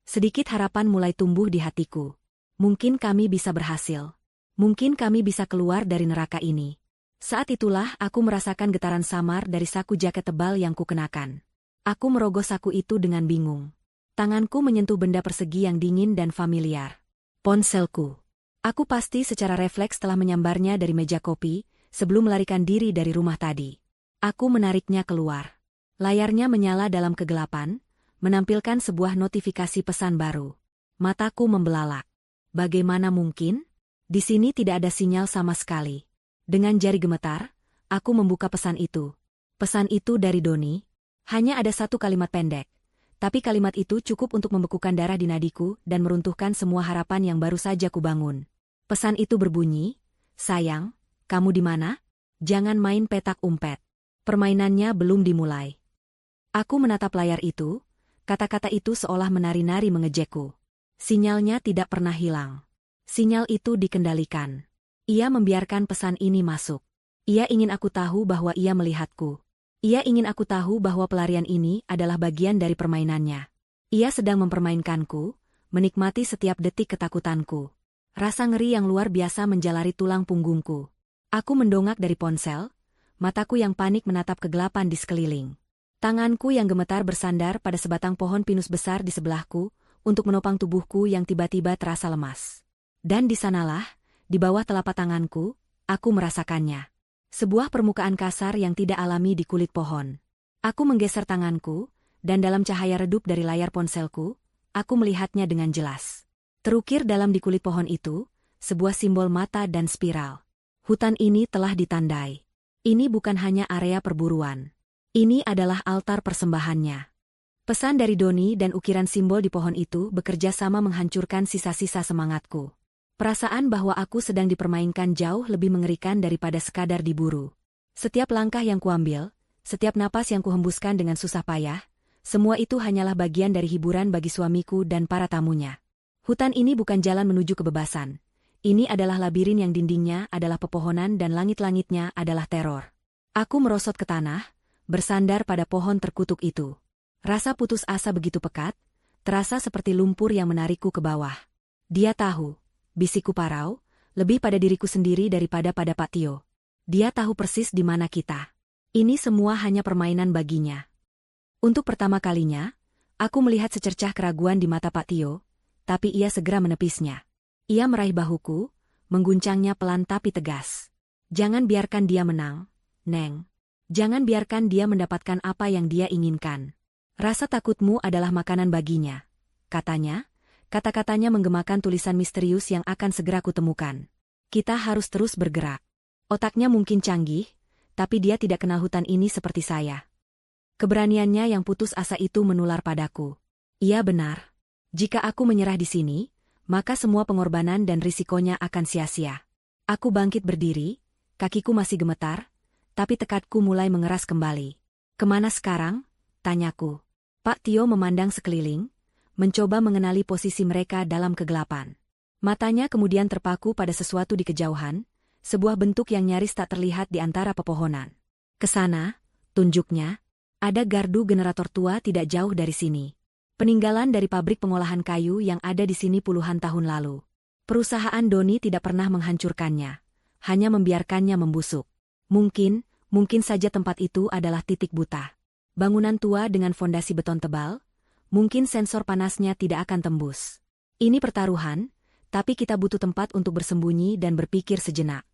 Sedikit harapan mulai tumbuh di hatiku. Mungkin kami bisa berhasil. Mungkin kami bisa keluar dari neraka ini. Saat itulah aku merasakan getaran samar dari saku jaket tebal yang kukenakan. Aku merogoh saku itu dengan bingung. Tanganku menyentuh benda persegi yang dingin dan familiar. Ponselku. Aku pasti secara refleks telah menyambarnya dari meja kopi, sebelum melarikan diri dari rumah tadi. Aku menariknya keluar. Layarnya menyala dalam kegelapan, menampilkan sebuah notifikasi pesan baru. Mataku membelalak. Bagaimana mungkin? Di sini tidak ada sinyal sama sekali. Dengan jari gemetar, aku membuka pesan itu. Pesan itu dari Doni. Hanya ada satu kalimat pendek. Tapi kalimat itu cukup untuk membekukan darah di nadiku dan meruntuhkan semua harapan yang baru saja kubangun. Pesan itu berbunyi, "Sayang, kamu di mana? Jangan main petak umpet. Permainannya belum dimulai." Aku menatap layar itu, kata-kata itu seolah menari-nari mengejekku. Sinyalnya tidak pernah hilang. Sinyal itu dikendalikan. Ia membiarkan pesan ini masuk. Ia ingin aku tahu bahwa ia melihatku. Ia ingin aku tahu bahwa pelarian ini adalah bagian dari permainannya. Ia sedang mempermainkanku, menikmati setiap detik ketakutanku. Rasa ngeri yang luar biasa menjalari tulang punggungku. Aku mendongak dari ponsel, mataku yang panik menatap kegelapan di sekeliling. Tanganku yang gemetar bersandar pada sebatang pohon pinus besar di sebelahku, untuk menopang tubuhku yang tiba-tiba terasa lemas. Dan di sanalah, di bawah telapak tanganku, aku merasakannya. Sebuah permukaan kasar yang tidak alami di kulit pohon. Aku menggeser tanganku, dan dalam cahaya redup dari layar ponselku, aku melihatnya dengan jelas. Terukir dalam di kulit pohon itu, sebuah simbol mata dan spiral. Hutan ini telah ditandai. Ini bukan hanya area perburuan. Ini adalah altar persembahannya. Pesan dari Doni dan ukiran simbol di pohon itu bekerja sama menghancurkan sisa-sisa semangatku. Perasaan bahwa aku sedang dipermainkan jauh lebih mengerikan daripada sekadar diburu. Setiap langkah yang kuambil, setiap napas yang kuhembuskan dengan susah payah, semua itu hanyalah bagian dari hiburan bagi suamiku dan para tamunya. Hutan ini bukan jalan menuju kebebasan. Ini adalah labirin yang dindingnya adalah pepohonan dan langit-langitnya adalah teror. Aku merosot ke tanah, bersandar pada pohon terkutuk itu. Rasa putus asa begitu pekat, terasa seperti lumpur yang menarikku ke bawah. Dia tahu. Bisikku parau, lebih pada diriku sendiri daripada pada Pak Tio. Dia tahu persis di mana kita. Ini semua hanya permainan baginya. Untuk pertama kalinya, aku melihat secercah keraguan di mata Pak Tio, tapi ia segera menepisnya. Ia meraih bahuku, mengguncangnya pelan tapi tegas. Jangan biarkan dia menang, Neng. Jangan biarkan dia mendapatkan apa yang dia inginkan. Rasa takutmu adalah makanan baginya, katanya. Kata-katanya menggemakan tulisan misterius yang akan segera kutemukan. Kita harus terus bergerak. Otaknya mungkin canggih, tapi dia tidak kenal hutan ini seperti saya. Keberaniannya yang putus asa itu menular padaku. Ia benar. Jika aku menyerah di sini, maka semua pengorbanan dan risikonya akan sia-sia. Aku bangkit berdiri, kakiku masih gemetar, tapi tekadku mulai mengeras kembali. Kemana sekarang? Tanyaku. Pak Tio memandang sekeliling, mencoba mengenali posisi mereka dalam kegelapan. Matanya kemudian terpaku pada sesuatu di kejauhan, sebuah bentuk yang nyaris tak terlihat di antara pepohonan. Kesana, tunjuknya, ada gardu generator tua tidak jauh dari sini. Peninggalan dari pabrik pengolahan kayu yang ada di sini puluhan tahun lalu. Perusahaan Doni tidak pernah menghancurkannya, hanya membiarkannya membusuk. Mungkin saja tempat itu adalah titik buta. Bangunan tua dengan fondasi beton tebal, mungkin sensor panasnya tidak akan tembus. Ini pertaruhan, tapi kita butuh tempat untuk bersembunyi dan berpikir sejenak.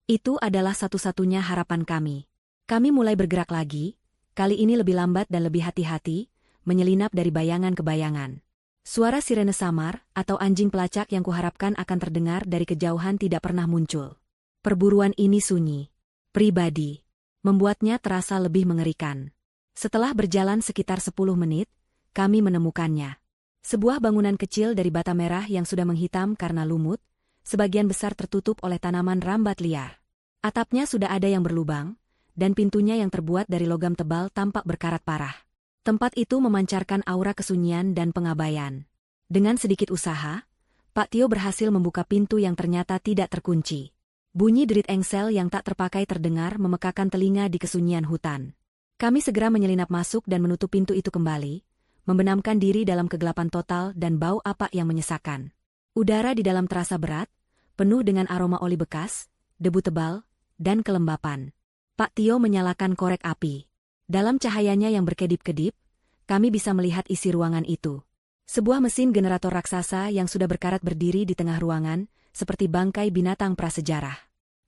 Itu adalah satu-satunya harapan kami. Kami mulai bergerak lagi, kali ini lebih lambat dan lebih hati-hati, menyelinap dari bayangan ke bayangan. Suara sirene samar atau anjing pelacak yang kuharapkan akan terdengar dari kejauhan tidak pernah muncul. Perburuan ini sunyi, pribadi, membuatnya terasa lebih mengerikan. Setelah berjalan sekitar 10 menit, kami menemukannya. Sebuah bangunan kecil dari bata merah yang sudah menghitam karena lumut, sebagian besar tertutup oleh tanaman rambat liar. Atapnya sudah ada yang berlubang, dan pintunya yang terbuat dari logam tebal tampak berkarat parah. Tempat itu memancarkan aura kesunyian dan pengabaian. Dengan sedikit usaha, Pak Tio berhasil membuka pintu yang ternyata tidak terkunci. Bunyi derit engsel yang tak terpakai terdengar memekakan telinga di kesunyian hutan. Kami segera menyelinap masuk dan menutup pintu itu kembali, membenamkan diri dalam kegelapan total dan bau apa yang menyesakan. Udara di dalam terasa berat, penuh dengan aroma oli bekas, debu tebal, dan kelembapan. Pak Tio menyalakan korek api. Dalam cahayanya yang berkedip-kedip, kami bisa melihat isi ruangan itu. Sebuah mesin generator raksasa yang sudah berkarat berdiri di tengah ruangan, seperti bangkai binatang prasejarah.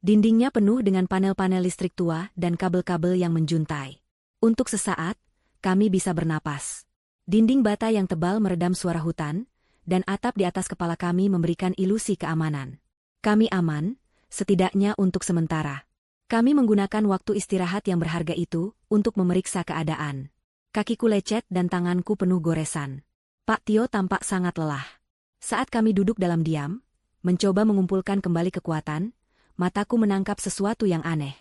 Dindingnya penuh dengan panel-panel listrik tua dan kabel-kabel yang menjuntai. Untuk sesaat, kami bisa bernapas. Dinding bata yang tebal meredam suara hutan, dan atap di atas kepala kami memberikan ilusi keamanan. Kami aman, setidaknya untuk sementara. Kami menggunakan waktu istirahat yang berharga itu untuk memeriksa keadaan. Kakiku lecet dan tanganku penuh goresan. Pak Tio tampak sangat lelah. Saat kami duduk dalam diam, mencoba mengumpulkan kembali kekuatan, mataku menangkap sesuatu yang aneh.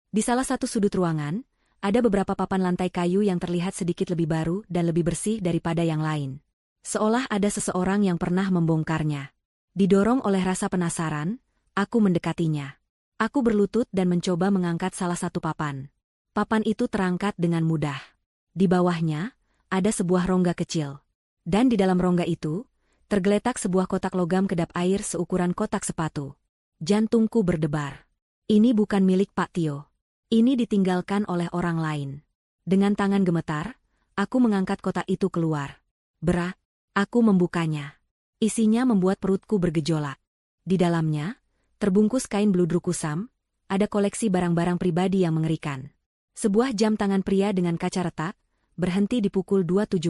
Di salah satu sudut ruangan, ada beberapa papan lantai kayu yang terlihat sedikit lebih baru dan lebih bersih daripada yang lain. Seolah ada seseorang yang pernah membongkarnya. Didorong oleh rasa penasaran, aku mendekatinya. Aku berlutut dan mencoba mengangkat salah satu papan. Papan itu terangkat dengan mudah. Di bawahnya, ada sebuah rongga kecil. Dan di dalam rongga itu, tergeletak sebuah kotak logam kedap air seukuran kotak sepatu. Jantungku berdebar. Ini bukan milik Pak Tio. Ini ditinggalkan oleh orang lain. Dengan tangan gemetar, aku mengangkat kotak itu keluar. Aku membukanya. Isinya membuat perutku bergejolak. Di dalamnya, terbungkus kain bludru kusam, ada koleksi barang-barang pribadi yang mengerikan. Sebuah jam tangan pria dengan kaca retak, berhenti di pukul 2.17.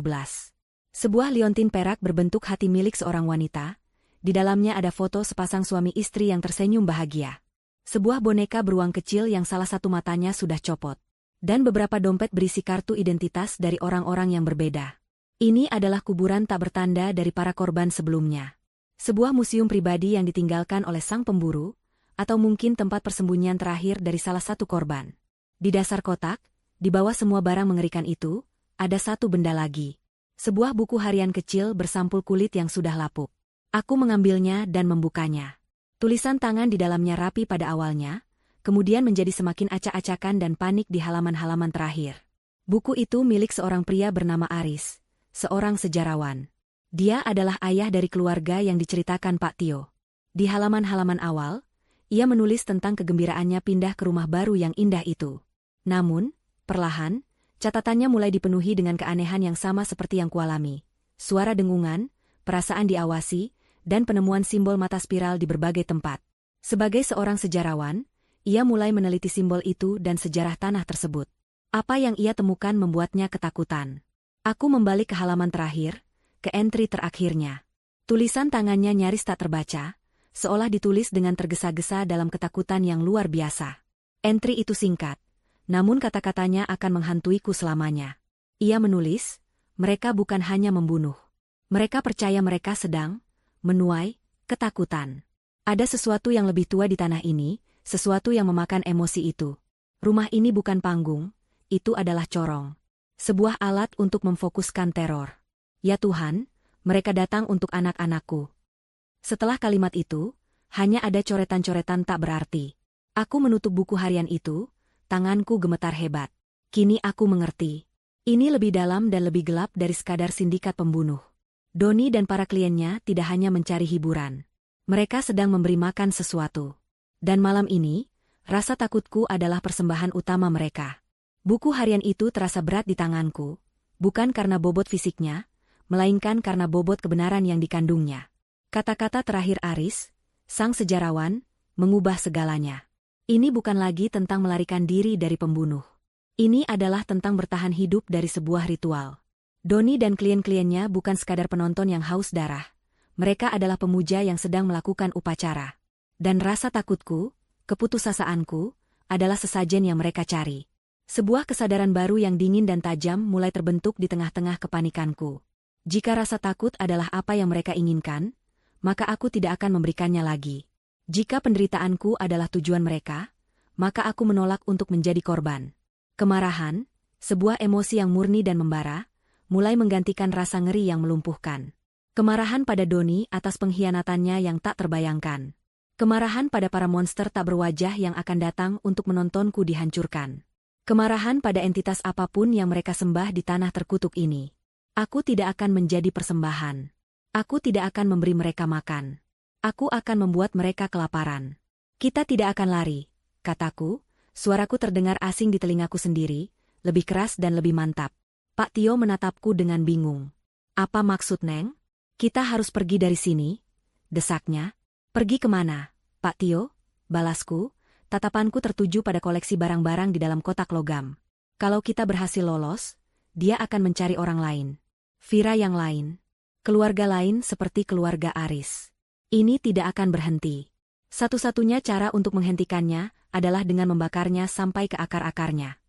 Sebuah liontin perak berbentuk hati milik seorang wanita, di dalamnya ada foto sepasang suami istri yang tersenyum bahagia. Sebuah boneka beruang kecil yang salah satu matanya sudah copot. Dan beberapa dompet berisi kartu identitas dari orang-orang yang berbeda. Ini adalah kuburan tak bertanda dari para korban sebelumnya. Sebuah museum pribadi yang ditinggalkan oleh sang pemburu, atau mungkin tempat persembunyian terakhir dari salah satu korban. Di dasar kotak, di bawah semua barang mengerikan itu, ada satu benda lagi. Sebuah buku harian kecil bersampul kulit yang sudah lapuk. Aku mengambilnya dan membukanya. Tulisan tangan di dalamnya rapi pada awalnya, kemudian menjadi semakin acak-acakan dan panik di halaman-halaman terakhir. Buku itu milik seorang pria bernama Aris, seorang sejarawan. Dia adalah ayah dari keluarga yang diceritakan Pak Tio. Di halaman-halaman awal, ia menulis tentang kegembiraannya pindah ke rumah baru yang indah itu. Namun, perlahan, catatannya mulai dipenuhi dengan keanehan yang sama seperti yang kualami. Suara dengungan, perasaan diawasi, dan penemuan simbol mata spiral di berbagai tempat. Sebagai seorang sejarawan, ia mulai meneliti simbol itu dan sejarah tanah tersebut. Apa yang ia temukan membuatnya ketakutan. Aku membalik ke halaman terakhir, ke entry terakhirnya. Tulisan tangannya nyaris tak terbaca, seolah ditulis dengan tergesa-gesa dalam ketakutan yang luar biasa. Entry itu singkat, namun kata-katanya akan menghantuiku selamanya. Ia menulis, mereka bukan hanya membunuh. Mereka percaya mereka sedang menuai ketakutan. Ada sesuatu yang lebih tua di tanah ini, sesuatu yang memakan emosi itu. Rumah ini bukan panggung, itu adalah corong. Sebuah alat untuk memfokuskan teror. Ya Tuhan, mereka datang untuk anak-anakku. Setelah kalimat itu, hanya ada coretan-coretan tak berarti. Aku menutup buku harian itu, tanganku gemetar hebat. Kini aku mengerti. Ini lebih dalam dan lebih gelap dari sekadar sindikat pembunuh. Doni dan para kliennya tidak hanya mencari hiburan. Mereka sedang memberi makan sesuatu. Dan malam ini, rasa takutku adalah persembahan utama mereka. Buku harian itu terasa berat di tanganku, bukan karena bobot fisiknya, melainkan karena bobot kebenaran yang dikandungnya. Kata-kata terakhir Aris, sang sejarawan, mengubah segalanya. Ini bukan lagi tentang melarikan diri dari pembunuh. Ini adalah tentang bertahan hidup dari sebuah ritual. Doni dan klien-kliennya bukan sekadar penonton yang haus darah. Mereka adalah pemuja yang sedang melakukan upacara. Dan rasa takutku, keputusasaanku, adalah sesajen yang mereka cari. Sebuah kesadaran baru yang dingin dan tajam mulai terbentuk di tengah-tengah kepanikanku. Jika rasa takut adalah apa yang mereka inginkan, maka aku tidak akan memberikannya lagi. Jika penderitaanku adalah tujuan mereka, maka aku menolak untuk menjadi korban. Kemarahan, sebuah emosi yang murni dan membara, mulai menggantikan rasa ngeri yang melumpuhkan. Kemarahan pada Doni atas pengkhianatannya yang tak terbayangkan. Kemarahan pada para monster tak berwajah yang akan datang untuk menontonku dihancurkan. Kemarahan pada entitas apapun yang mereka sembah di tanah terkutuk ini. Aku tidak akan menjadi persembahan. Aku tidak akan memberi mereka makan. Aku akan membuat mereka kelaparan. Kita tidak akan lari, kataku, suaraku terdengar asing di telingaku sendiri, lebih keras dan lebih mantap. Pak Tio menatapku dengan bingung. Apa maksud Neng? Kita harus pergi dari sini, desaknya. Pergi kemana, Pak Tio? Balasku, tatapanku tertuju pada koleksi barang-barang di dalam kotak logam. Kalau kita berhasil lolos, dia akan mencari orang lain. Vira yang lain. Keluarga lain seperti keluarga Aris. Ini tidak akan berhenti. Satu-satunya cara untuk menghentikannya adalah dengan membakarnya sampai ke akar-akarnya.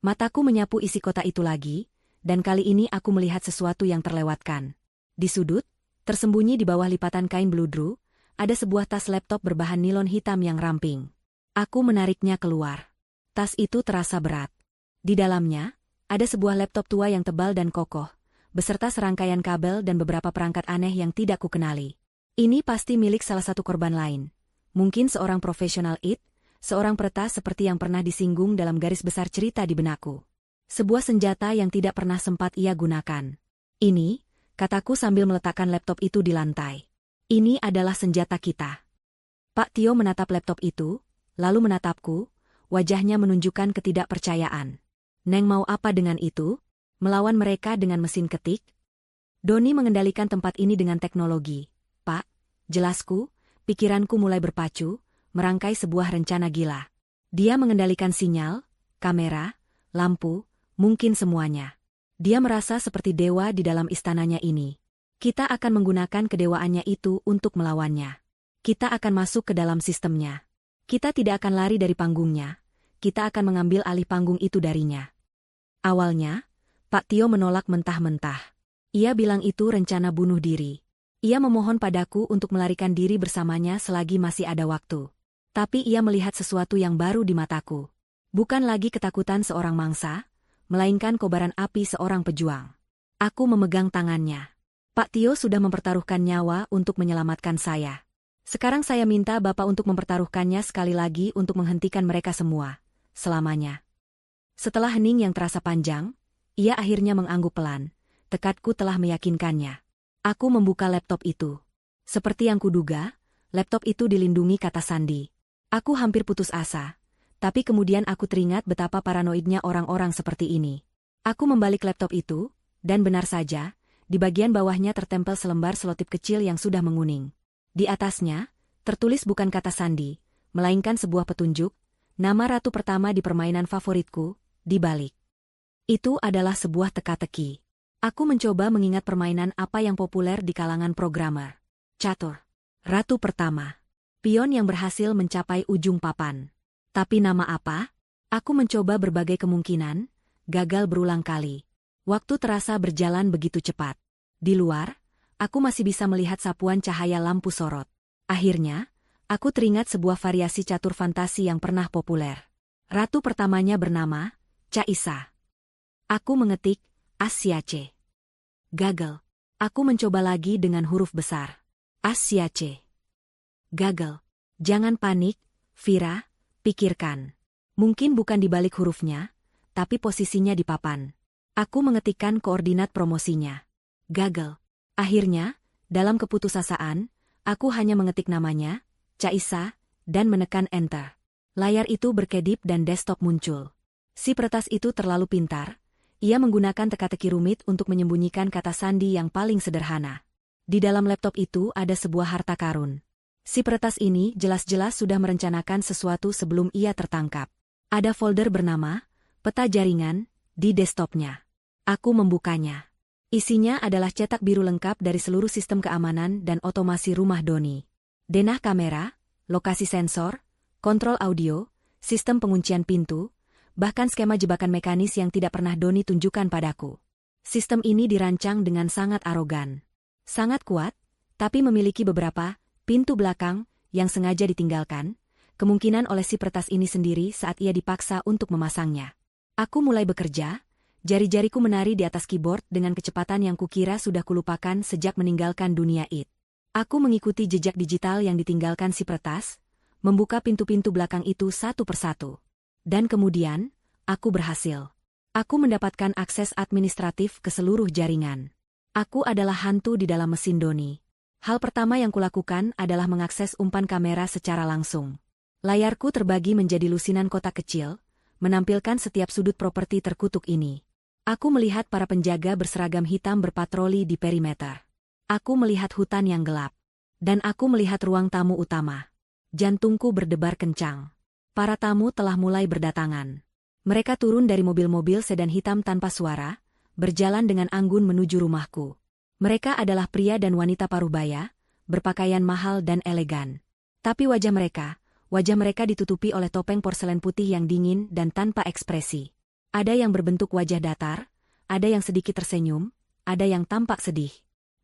Mataku menyapu isi kota itu lagi, dan kali ini aku melihat sesuatu yang terlewatkan. Di sudut, tersembunyi di bawah lipatan kain bludru, ada sebuah tas laptop berbahan nilon hitam yang ramping. Aku menariknya keluar. Tas itu terasa berat. Di dalamnya, ada sebuah laptop tua yang tebal dan kokoh, beserta serangkaian kabel dan beberapa perangkat aneh yang tidak kukenali. Ini pasti milik salah satu korban lain. Mungkin seorang profesional seorang peretas seperti yang pernah disinggung dalam garis besar cerita di benakku. Sebuah senjata yang tidak pernah sempat ia gunakan. Ini, kataku sambil meletakkan laptop itu di lantai. Ini adalah senjata kita. Pak Tio menatap laptop itu, lalu menatapku, wajahnya menunjukkan ketidakpercayaan. Neng mau apa dengan itu? Melawan mereka dengan mesin ketik? Doni mengendalikan tempat ini dengan teknologi. Pak, jelasku, pikiranku mulai berpacu, merangkai sebuah rencana gila. Dia mengendalikan sinyal, kamera, lampu, mungkin semuanya. Dia merasa seperti dewa di dalam istananya ini. Kita akan menggunakan kedewaannya itu untuk melawannya. Kita akan masuk ke dalam sistemnya. Kita tidak akan lari dari panggungnya. Kita akan mengambil alih panggung itu darinya. Awalnya, Pak Tio menolak mentah-mentah. Ia bilang itu rencana bunuh diri. Ia memohon padaku untuk melarikan diri bersamanya selagi masih ada waktu. Tapi ia melihat sesuatu yang baru di mataku. Bukan lagi ketakutan seorang mangsa, melainkan kobaran api seorang pejuang. Aku memegang tangannya. Pak Tio sudah mempertaruhkan nyawa untuk menyelamatkan saya. Sekarang saya minta Bapak untuk mempertaruhkannya sekali lagi untuk menghentikan mereka semua, selamanya. Setelah hening yang terasa panjang, ia akhirnya mengangguk pelan. Tekadku telah meyakinkannya. Aku membuka laptop itu. Seperti yang kuduga, laptop itu dilindungi kata sandi. Aku hampir putus asa. Tapi kemudian aku teringat betapa paranoidnya orang-orang seperti ini. Aku membalik laptop itu, dan benar saja, di bagian bawahnya tertempel selembar selotip kecil yang sudah menguning. Di atasnya, tertulis bukan kata sandi, melainkan sebuah petunjuk, nama ratu pertama di permainan favoritku, di balik. Itu adalah sebuah teka-teki. Aku mencoba mengingat permainan apa yang populer di kalangan programmer. Catur. Ratu pertama. Pion yang berhasil mencapai ujung papan. Tapi nama apa? Aku mencoba berbagai kemungkinan, gagal berulang kali. Waktu terasa berjalan begitu cepat. Di luar, aku masih bisa melihat sapuan cahaya lampu sorot. Akhirnya, aku teringat sebuah variasi catur fantasi yang pernah populer. Ratu pertamanya bernama Caisa. Aku mengetik Asyace. Gagal. Aku mencoba lagi dengan huruf besar. Asyace. Gagal. Jangan panik, Vira. Pikirkan. Mungkin bukan di balik hurufnya, tapi posisinya di papan. Aku mengetikkan koordinat promosinya. Gagal. Akhirnya, dalam keputusasaan, aku hanya mengetik namanya, Caisa, dan menekan Enter. Layar itu berkedip dan desktop muncul. Si peretas itu terlalu pintar. Ia menggunakan teka-teki rumit untuk menyembunyikan kata sandi yang paling sederhana. Di dalam laptop itu ada sebuah harta karun. Si peretas ini jelas-jelas sudah merencanakan sesuatu sebelum ia tertangkap. Ada folder bernama Peta Jaringan di desktopnya. Aku membukanya. Isinya adalah cetak biru lengkap dari seluruh sistem keamanan dan otomasi rumah Doni. Denah kamera, lokasi sensor, kontrol audio, sistem penguncian pintu, bahkan skema jebakan mekanis yang tidak pernah Doni tunjukkan padaku. Sistem ini dirancang dengan sangat arogan. Sangat kuat, tapi memiliki beberapa pintu belakang yang sengaja ditinggalkan, kemungkinan oleh si peretas ini sendiri saat ia dipaksa untuk memasangnya. Aku mulai bekerja, jari-jariku menari di atas keyboard dengan kecepatan yang kukira sudah kulupakan sejak meninggalkan dunia IT. Aku mengikuti jejak digital yang ditinggalkan si peretas, membuka pintu-pintu belakang itu satu persatu. Dan kemudian, aku berhasil. Aku mendapatkan akses administratif ke seluruh jaringan. Aku adalah hantu di dalam mesin Doni. Hal pertama yang kulakukan adalah mengakses umpan kamera secara langsung. Layarku terbagi menjadi lusinan kotak kecil, menampilkan setiap sudut properti terkutuk ini. Aku melihat para penjaga berseragam hitam berpatroli di perimeter. Aku melihat hutan yang gelap. Dan aku melihat ruang tamu utama. Jantungku berdebar kencang. Para tamu telah mulai berdatangan. Mereka turun dari mobil-mobil sedan hitam tanpa suara, berjalan dengan anggun menuju rumahku. Mereka adalah pria dan wanita parubaya, berpakaian mahal dan elegan. Tapi wajah mereka ditutupi oleh topeng porselen putih yang dingin dan tanpa ekspresi. Ada yang berbentuk wajah datar, ada yang sedikit tersenyum, ada yang tampak sedih.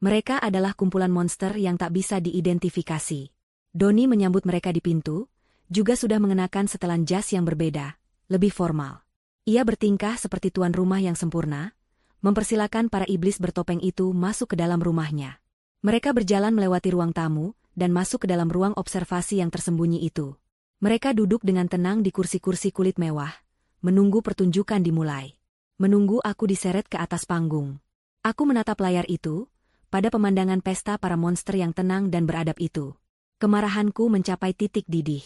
Mereka adalah kumpulan monster yang tak bisa diidentifikasi. Doni menyambut mereka di pintu, juga sudah mengenakan setelan jas yang berbeda, lebih formal. Ia bertingkah seperti tuan rumah yang sempurna, mempersilakan para iblis bertopeng itu masuk ke dalam rumahnya. Mereka berjalan melewati ruang tamu, dan masuk ke dalam ruang observasi yang tersembunyi itu. Mereka duduk dengan tenang di kursi-kursi kulit mewah, menunggu pertunjukan dimulai. Menunggu aku diseret ke atas panggung. Aku menatap layar itu, pada pemandangan pesta para monster yang tenang dan beradab itu. Kemarahanku mencapai titik didih.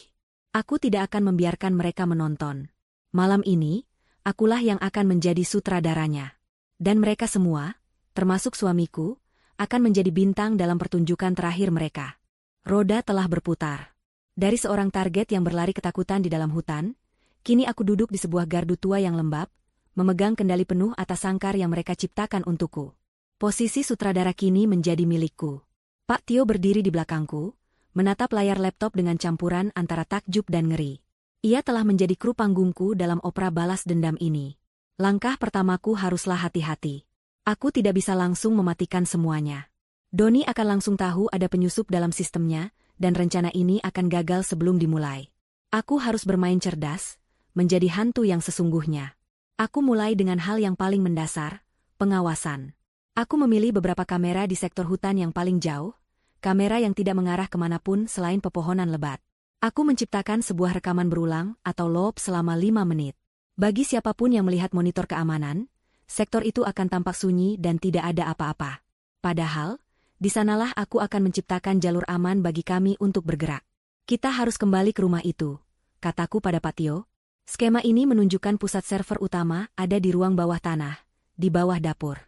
Aku tidak akan membiarkan mereka menonton. Malam ini, akulah yang akan menjadi sutradaranya. Dan mereka semua, termasuk suamiku, akan menjadi bintang dalam pertunjukan terakhir mereka. Roda telah berputar. Dari seorang target yang berlari ketakutan di dalam hutan, kini aku duduk di sebuah gardu tua yang lembab, memegang kendali penuh atas sangkar yang mereka ciptakan untukku. Posisi sutradara kini menjadi milikku. Pak Tio berdiri di belakangku, menatap layar laptop dengan campuran antara takjub dan ngeri. Ia telah menjadi kru panggungku dalam opera balas dendam ini. Langkah pertamaku haruslah hati-hati. Aku tidak bisa langsung mematikan semuanya. Doni akan langsung tahu ada penyusup dalam sistemnya, dan rencana ini akan gagal sebelum dimulai. Aku harus bermain cerdas, menjadi hantu yang sesungguhnya. Aku mulai dengan hal yang paling mendasar, pengawasan. Aku memilih beberapa kamera di sektor hutan yang paling jauh, kamera yang tidak mengarah kemanapun selain pepohonan lebat. Aku menciptakan sebuah rekaman berulang atau loop selama 5 menit. Bagi siapapun yang melihat monitor keamanan, sektor itu akan tampak sunyi dan tidak ada apa-apa. Padahal, di sanalah aku akan menciptakan jalur aman bagi kami untuk bergerak. Kita harus kembali ke rumah itu, kataku pada Pak Tio. Skema ini menunjukkan pusat server utama ada di ruang bawah tanah, di bawah dapur.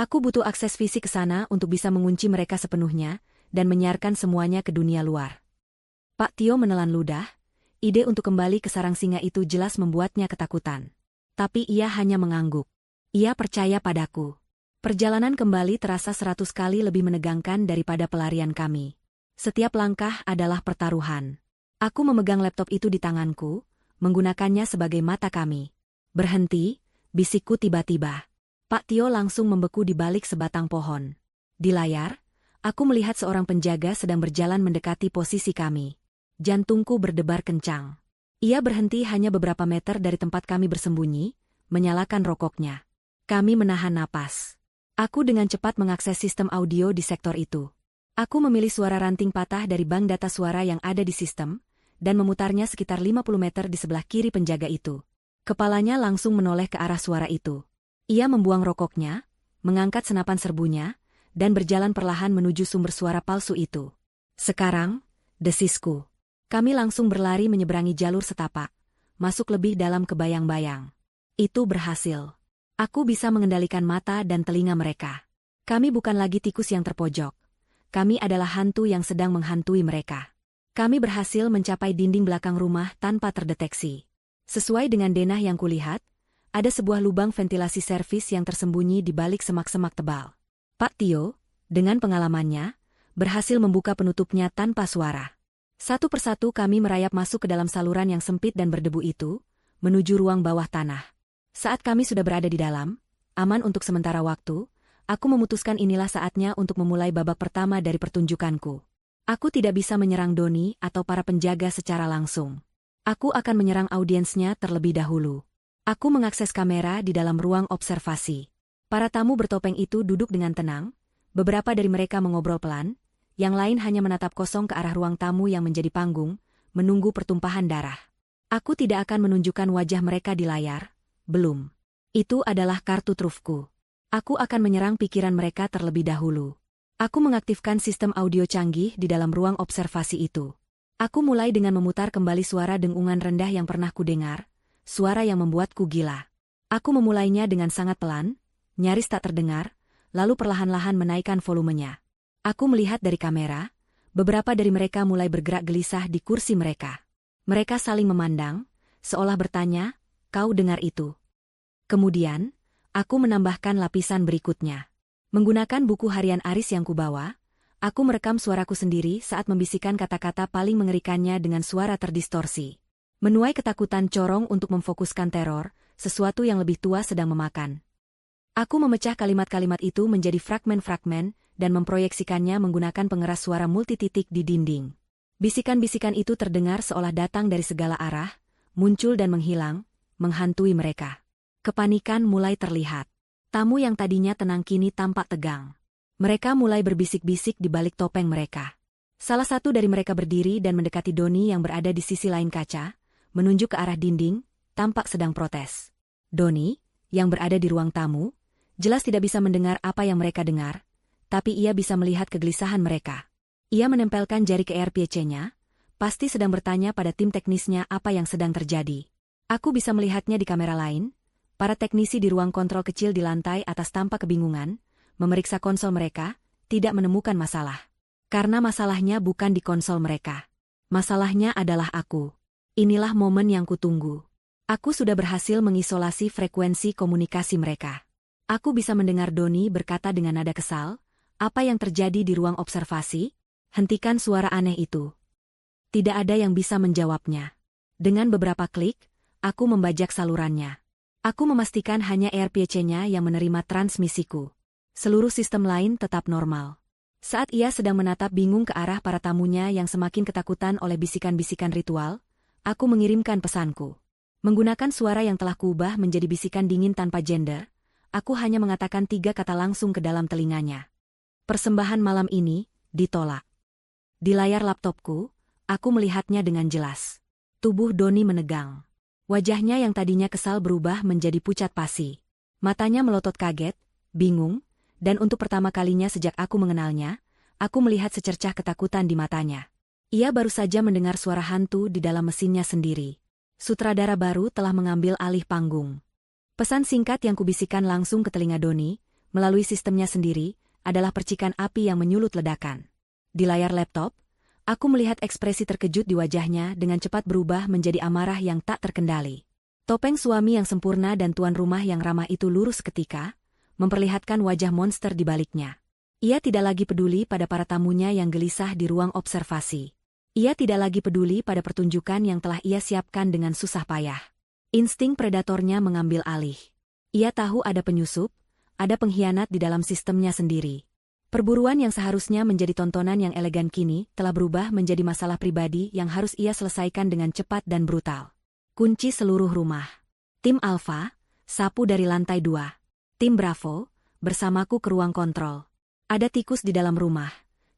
Aku butuh akses fisik ke sana untuk bisa mengunci mereka sepenuhnya dan menyiarkan semuanya ke dunia luar. Pak Tio menelan ludah, ide untuk kembali ke sarang singa itu jelas membuatnya ketakutan. Tapi ia hanya mengangguk. Ia percaya padaku. Perjalanan kembali terasa 100 kali lebih menegangkan daripada pelarian kami. Setiap langkah adalah pertaruhan. Aku memegang laptop itu di tanganku, menggunakannya sebagai mata kami. Berhenti, bisikku tiba-tiba. Pak Tio langsung membeku di balik sebatang pohon. Di layar, aku melihat seorang penjaga sedang berjalan mendekati posisi kami. Jantungku berdebar kencang. Ia berhenti hanya beberapa meter dari tempat kami bersembunyi, menyalakan rokoknya. Kami menahan napas. Aku dengan cepat mengakses sistem audio di sektor itu. Aku memilih suara ranting patah dari bank data suara yang ada di sistem, dan memutarnya sekitar 50 meter di sebelah kiri penjaga itu. Kepalanya langsung menoleh ke arah suara itu. Ia membuang rokoknya, mengangkat senapan serbunya, dan berjalan perlahan menuju sumber suara palsu itu. Sekarang, desisku. Kami langsung berlari menyeberangi jalur setapak, masuk lebih dalam ke bayang-bayang. Itu berhasil. Aku bisa mengendalikan mata dan telinga mereka. Kami bukan lagi tikus yang terpojok. Kami adalah hantu yang sedang menghantui mereka. Kami berhasil mencapai dinding belakang rumah tanpa terdeteksi. Sesuai dengan denah yang kulihat, ada sebuah lubang ventilasi servis yang tersembunyi di balik semak-semak tebal. Pak Tio, dengan pengalamannya, berhasil membuka penutupnya tanpa suara. Satu persatu kami merayap masuk ke dalam saluran yang sempit dan berdebu itu, menuju ruang bawah tanah. Saat kami sudah berada di dalam, aman untuk sementara waktu, aku memutuskan inilah saatnya untuk memulai babak pertama dari pertunjukanku. Aku tidak bisa menyerang Doni atau para penjaga secara langsung. Aku akan menyerang audiensnya terlebih dahulu. Aku mengakses kamera di dalam ruang observasi. Para tamu bertopeng itu duduk dengan tenang, beberapa dari mereka mengobrol pelan, yang lain hanya menatap kosong ke arah ruang tamu yang menjadi panggung, menunggu pertumpahan darah. Aku tidak akan menunjukkan wajah mereka di layar, belum. Itu adalah kartu trufku. Aku akan menyerang pikiran mereka terlebih dahulu. Aku mengaktifkan sistem audio canggih di dalam ruang observasi itu. Aku mulai dengan memutar kembali suara dengungan rendah yang pernah kudengar, suara yang membuatku gila. Aku memulainya dengan sangat pelan, nyaris tak terdengar, lalu perlahan-lahan menaikkan volumenya. Aku melihat dari kamera, beberapa dari mereka mulai bergerak gelisah di kursi mereka. Mereka saling memandang, seolah bertanya, "Kau dengar itu?" Kemudian, aku menambahkan lapisan berikutnya. Menggunakan buku harian Aris yang kubawa, aku merekam suaraku sendiri saat membisikkan kata-kata paling mengerikannya dengan suara terdistorsi. Menuai ketakutan corong untuk memfokuskan teror, sesuatu yang lebih tua sedang memakan. Aku memecah kalimat-kalimat itu menjadi fragmen-fragmen dan memproyeksikannya menggunakan pengeras suara multititik di dinding. Bisikan-bisikan itu terdengar seolah datang dari segala arah, muncul dan menghilang, menghantui mereka. Kepanikan mulai terlihat. Tamu yang tadinya tenang kini tampak tegang. Mereka mulai berbisik-bisik di balik topeng mereka. Salah satu dari mereka berdiri dan mendekati Doni yang berada di sisi lain kaca, menunjuk ke arah dinding, tampak sedang protes. Doni, yang berada di ruang tamu, jelas tidak bisa mendengar apa yang mereka dengar, tapi ia bisa melihat kegelisahan mereka. Ia menempelkan jari ke AirPC-nya, pasti sedang bertanya pada tim teknisnya apa yang sedang terjadi. Aku bisa melihatnya di kamera lain. Para teknisi di ruang kontrol kecil di lantai atas tampak kebingungan, memeriksa konsol mereka, tidak menemukan masalah. Karena masalahnya bukan di konsol mereka. Masalahnya adalah aku. Inilah momen yang kutunggu. Aku sudah berhasil mengisolasi frekuensi komunikasi mereka. Aku bisa mendengar Doni berkata dengan nada kesal, "Apa yang terjadi di ruang observasi? Hentikan suara aneh itu." Tidak ada yang bisa menjawabnya. Dengan beberapa klik, aku membajak salurannya. Aku memastikan hanya AirPC-nya yang menerima transmisiku. Seluruh sistem lain tetap normal. Saat ia sedang menatap bingung ke arah para tamunya yang semakin ketakutan oleh bisikan-bisikan ritual, aku mengirimkan pesanku. Menggunakan suara yang telah kuubah menjadi bisikan dingin tanpa gender, aku hanya mengatakan 3 kata langsung ke dalam telinganya. Persembahan malam ini ditolak. Di layar laptopku, aku melihatnya dengan jelas. Tubuh Doni menegang. Wajahnya yang tadinya kesal berubah menjadi pucat pasi. Matanya melotot kaget, bingung, dan untuk pertama kalinya sejak aku mengenalnya, aku melihat secercah ketakutan di matanya. Ia baru saja mendengar suara hantu di dalam mesinnya sendiri. Sutradara baru telah mengambil alih panggung. Pesan singkat yang kubisikkan langsung ke telinga Doni, melalui sistemnya sendiri, adalah percikan api yang menyulut ledakan. Di layar laptop, aku melihat ekspresi terkejut di wajahnya dengan cepat berubah menjadi amarah yang tak terkendali. Topeng suami yang sempurna dan tuan rumah yang ramah itu lurus ketika, memperlihatkan wajah monster di baliknya. Ia tidak lagi peduli pada para tamunya yang gelisah di ruang observasi. Ia tidak lagi peduli pada pertunjukan yang telah ia siapkan dengan susah payah. Insting predatornya mengambil alih. Ia tahu ada penyusup, ada pengkhianat di dalam sistemnya sendiri. Perburuan yang seharusnya menjadi tontonan yang elegan kini telah berubah menjadi masalah pribadi yang harus ia selesaikan dengan cepat dan brutal. Kunci seluruh rumah. Tim Alpha, sapu dari lantai 2. Tim Bravo, bersamaku ke ruang kontrol. Ada tikus di dalam rumah.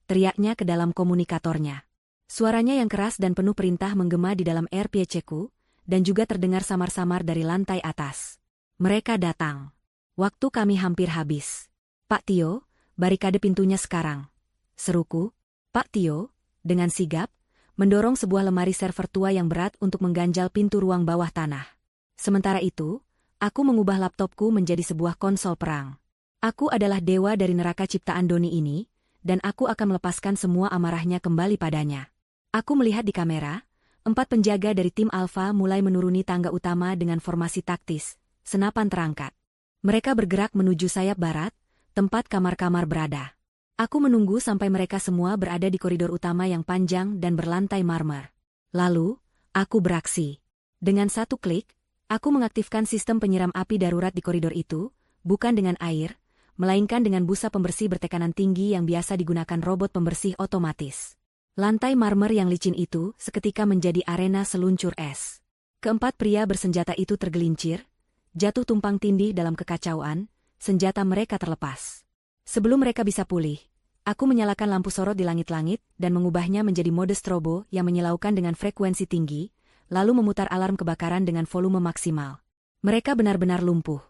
Teriaknya ke dalam komunikatornya. Suaranya yang keras dan penuh perintah menggema di dalam AirPC-ku, dan juga terdengar samar-samar dari lantai atas. Mereka datang. Waktu kami hampir habis. Pak Tio, barikade pintunya sekarang. Seruku, Pak Tio, dengan sigap, mendorong sebuah lemari server tua yang berat untuk mengganjal pintu ruang bawah tanah. Sementara itu, aku mengubah laptopku menjadi sebuah konsol perang. Aku adalah dewa dari neraka ciptaan Doni ini, dan aku akan melepaskan semua amarahnya kembali padanya. Aku melihat di kamera, 4 penjaga dari tim Alpha mulai menuruni tangga utama dengan formasi taktis, senapan terangkat. Mereka bergerak menuju sayap barat, tempat kamar-kamar berada. Aku menunggu sampai mereka semua berada di koridor utama yang panjang dan berlantai marmer. Lalu, aku beraksi. Dengan satu klik, aku mengaktifkan sistem penyiram api darurat di koridor itu, bukan dengan air, melainkan dengan busa pembersih bertekanan tinggi yang biasa digunakan robot pembersih otomatis. Lantai marmer yang licin itu seketika menjadi arena seluncur es. Keempat pria bersenjata itu tergelincir, jatuh tumpang tindih dalam kekacauan, senjata mereka terlepas. Sebelum mereka bisa pulih, aku menyalakan lampu sorot di langit-langit dan mengubahnya menjadi mode strobo yang menyilaukan dengan frekuensi tinggi, lalu memutar alarm kebakaran dengan volume maksimal. Mereka benar-benar lumpuh,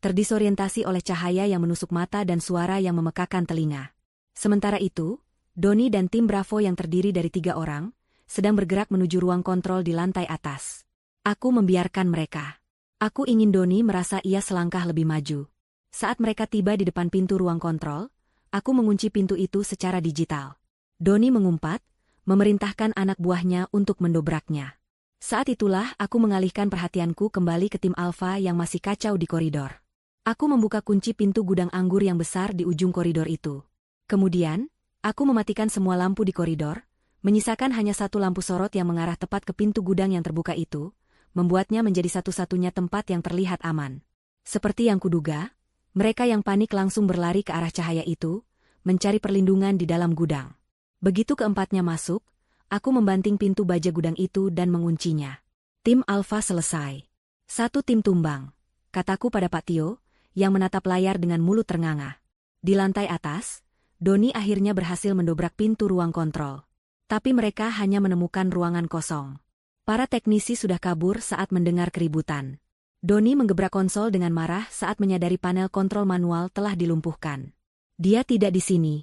terdisorientasi oleh cahaya yang menusuk mata dan suara yang memekakan telinga. Sementara itu, Donnie dan tim Bravo yang terdiri dari 3 orang, sedang bergerak menuju ruang kontrol di lantai atas. Aku membiarkan mereka. Aku ingin Donnie merasa ia selangkah lebih maju. Saat mereka tiba di depan pintu ruang kontrol, aku mengunci pintu itu secara digital. Donnie mengumpat, memerintahkan anak buahnya untuk mendobraknya. Saat itulah aku mengalihkan perhatianku kembali ke tim Alpha yang masih kacau di koridor. Aku membuka kunci pintu gudang anggur yang besar di ujung koridor itu. Kemudian, aku mematikan semua lampu di koridor, menyisakan hanya satu lampu sorot yang mengarah tepat ke pintu gudang yang terbuka itu, membuatnya menjadi satu-satunya tempat yang terlihat aman. Seperti yang kuduga, mereka yang panik langsung berlari ke arah cahaya itu, mencari perlindungan di dalam gudang. Begitu keempatnya masuk, aku membanting pintu baja gudang itu dan menguncinya. Tim Alpha selesai. Satu tim tumbang, kataku pada Pak Tio, yang menatap layar dengan mulut ternganga. Di lantai atas, Donnie akhirnya berhasil mendobrak pintu ruang kontrol. Tapi mereka hanya menemukan ruangan kosong. Para teknisi sudah kabur saat mendengar keributan. Donnie menggebrak konsol dengan marah saat menyadari panel kontrol manual telah dilumpuhkan. Dia tidak di sini,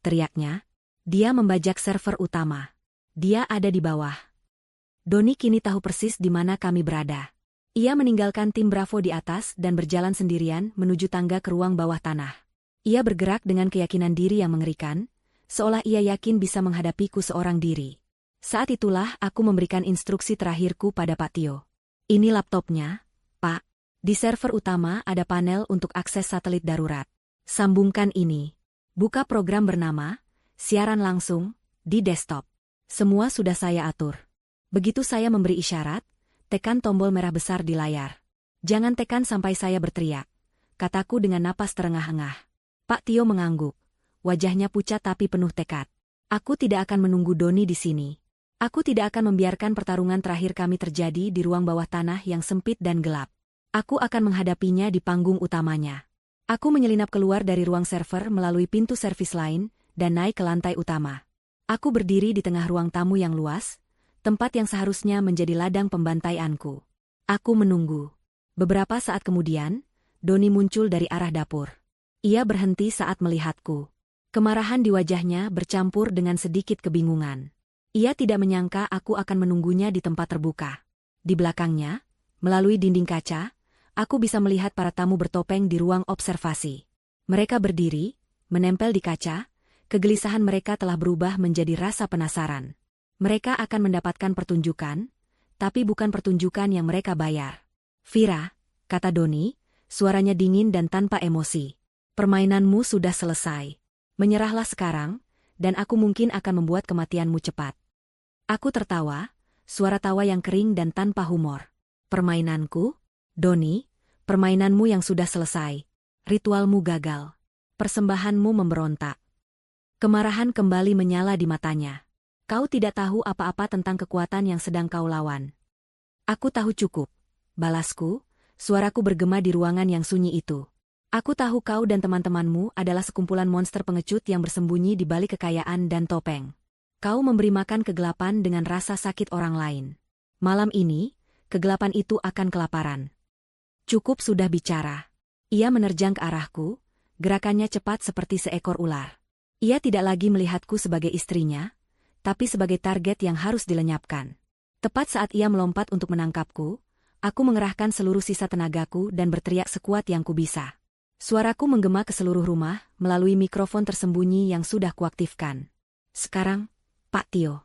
teriaknya. Dia membajak server utama. Dia ada di bawah. Donnie kini tahu persis di mana kami berada. Ia meninggalkan tim Bravo di atas dan berjalan sendirian menuju tangga ke ruang bawah tanah. Ia bergerak dengan keyakinan diri yang mengerikan, seolah ia yakin bisa menghadapiku seorang diri. Saat itulah aku memberikan instruksi terakhirku pada Pak Tio. Ini laptopnya, Pak. Di server utama ada panel untuk akses satelit darurat. Sambungkan ini. Buka program bernama Siaran Langsung di desktop. Semua sudah saya atur. Begitu saya memberi isyarat, tekan tombol merah besar di layar. Jangan tekan sampai saya berteriak, kataku dengan napas terengah-engah. Pak Tio mengangguk. Wajahnya pucat tapi penuh tekad. Aku tidak akan menunggu Donnie di sini. Aku tidak akan membiarkan pertarungan terakhir kami terjadi di ruang bawah tanah yang sempit dan gelap. Aku akan menghadapinya di panggung utamanya. Aku menyelinap keluar dari ruang server melalui pintu servis lain dan naik ke lantai utama. Aku berdiri di tengah ruang tamu yang luas, tempat yang seharusnya menjadi ladang pembantaianku. Aku menunggu. Beberapa saat kemudian, Donnie muncul dari arah dapur. Ia berhenti saat melihatku. Kemarahan di wajahnya bercampur dengan sedikit kebingungan. Ia tidak menyangka aku akan menunggunya di tempat terbuka. Di belakangnya, melalui dinding kaca, aku bisa melihat para tamu bertopeng di ruang observasi. Mereka berdiri, menempel di kaca, kegelisahan mereka telah berubah menjadi rasa penasaran. Mereka akan mendapatkan pertunjukan, tapi bukan pertunjukan yang mereka bayar. Vira, kata Donnie, suaranya dingin dan tanpa emosi. Permainanmu sudah selesai. Menyerahlah sekarang, dan aku mungkin akan membuat kematianmu cepat. Aku tertawa, suara tawa yang kering dan tanpa humor. Permainanku? Donnie, permainanmu yang sudah selesai. Ritualmu gagal. Persembahanmu memberontak. Kemarahan kembali menyala di matanya. Kau tidak tahu apa-apa tentang kekuatan yang sedang kau lawan. Aku tahu cukup. Balasku, suaraku bergema di ruangan yang sunyi itu. Aku tahu kau dan teman-temanmu adalah sekumpulan monster pengecut yang bersembunyi di balik kekayaan dan topeng. Kau memberi makan kegelapan dengan rasa sakit orang lain. Malam ini, kegelapan itu akan kelaparan. Cukup sudah bicara. Ia menerjang ke arahku, gerakannya cepat seperti seekor ular. Ia tidak lagi melihatku sebagai istrinya, tapi sebagai target yang harus dilenyapkan. Tepat saat ia melompat untuk menangkapku, aku mengerahkan seluruh sisa tenagaku dan berteriak sekuat yang kubisa. Suaraku menggema ke seluruh rumah melalui mikrofon tersembunyi yang sudah kuaktifkan. Sekarang, Pak Tio.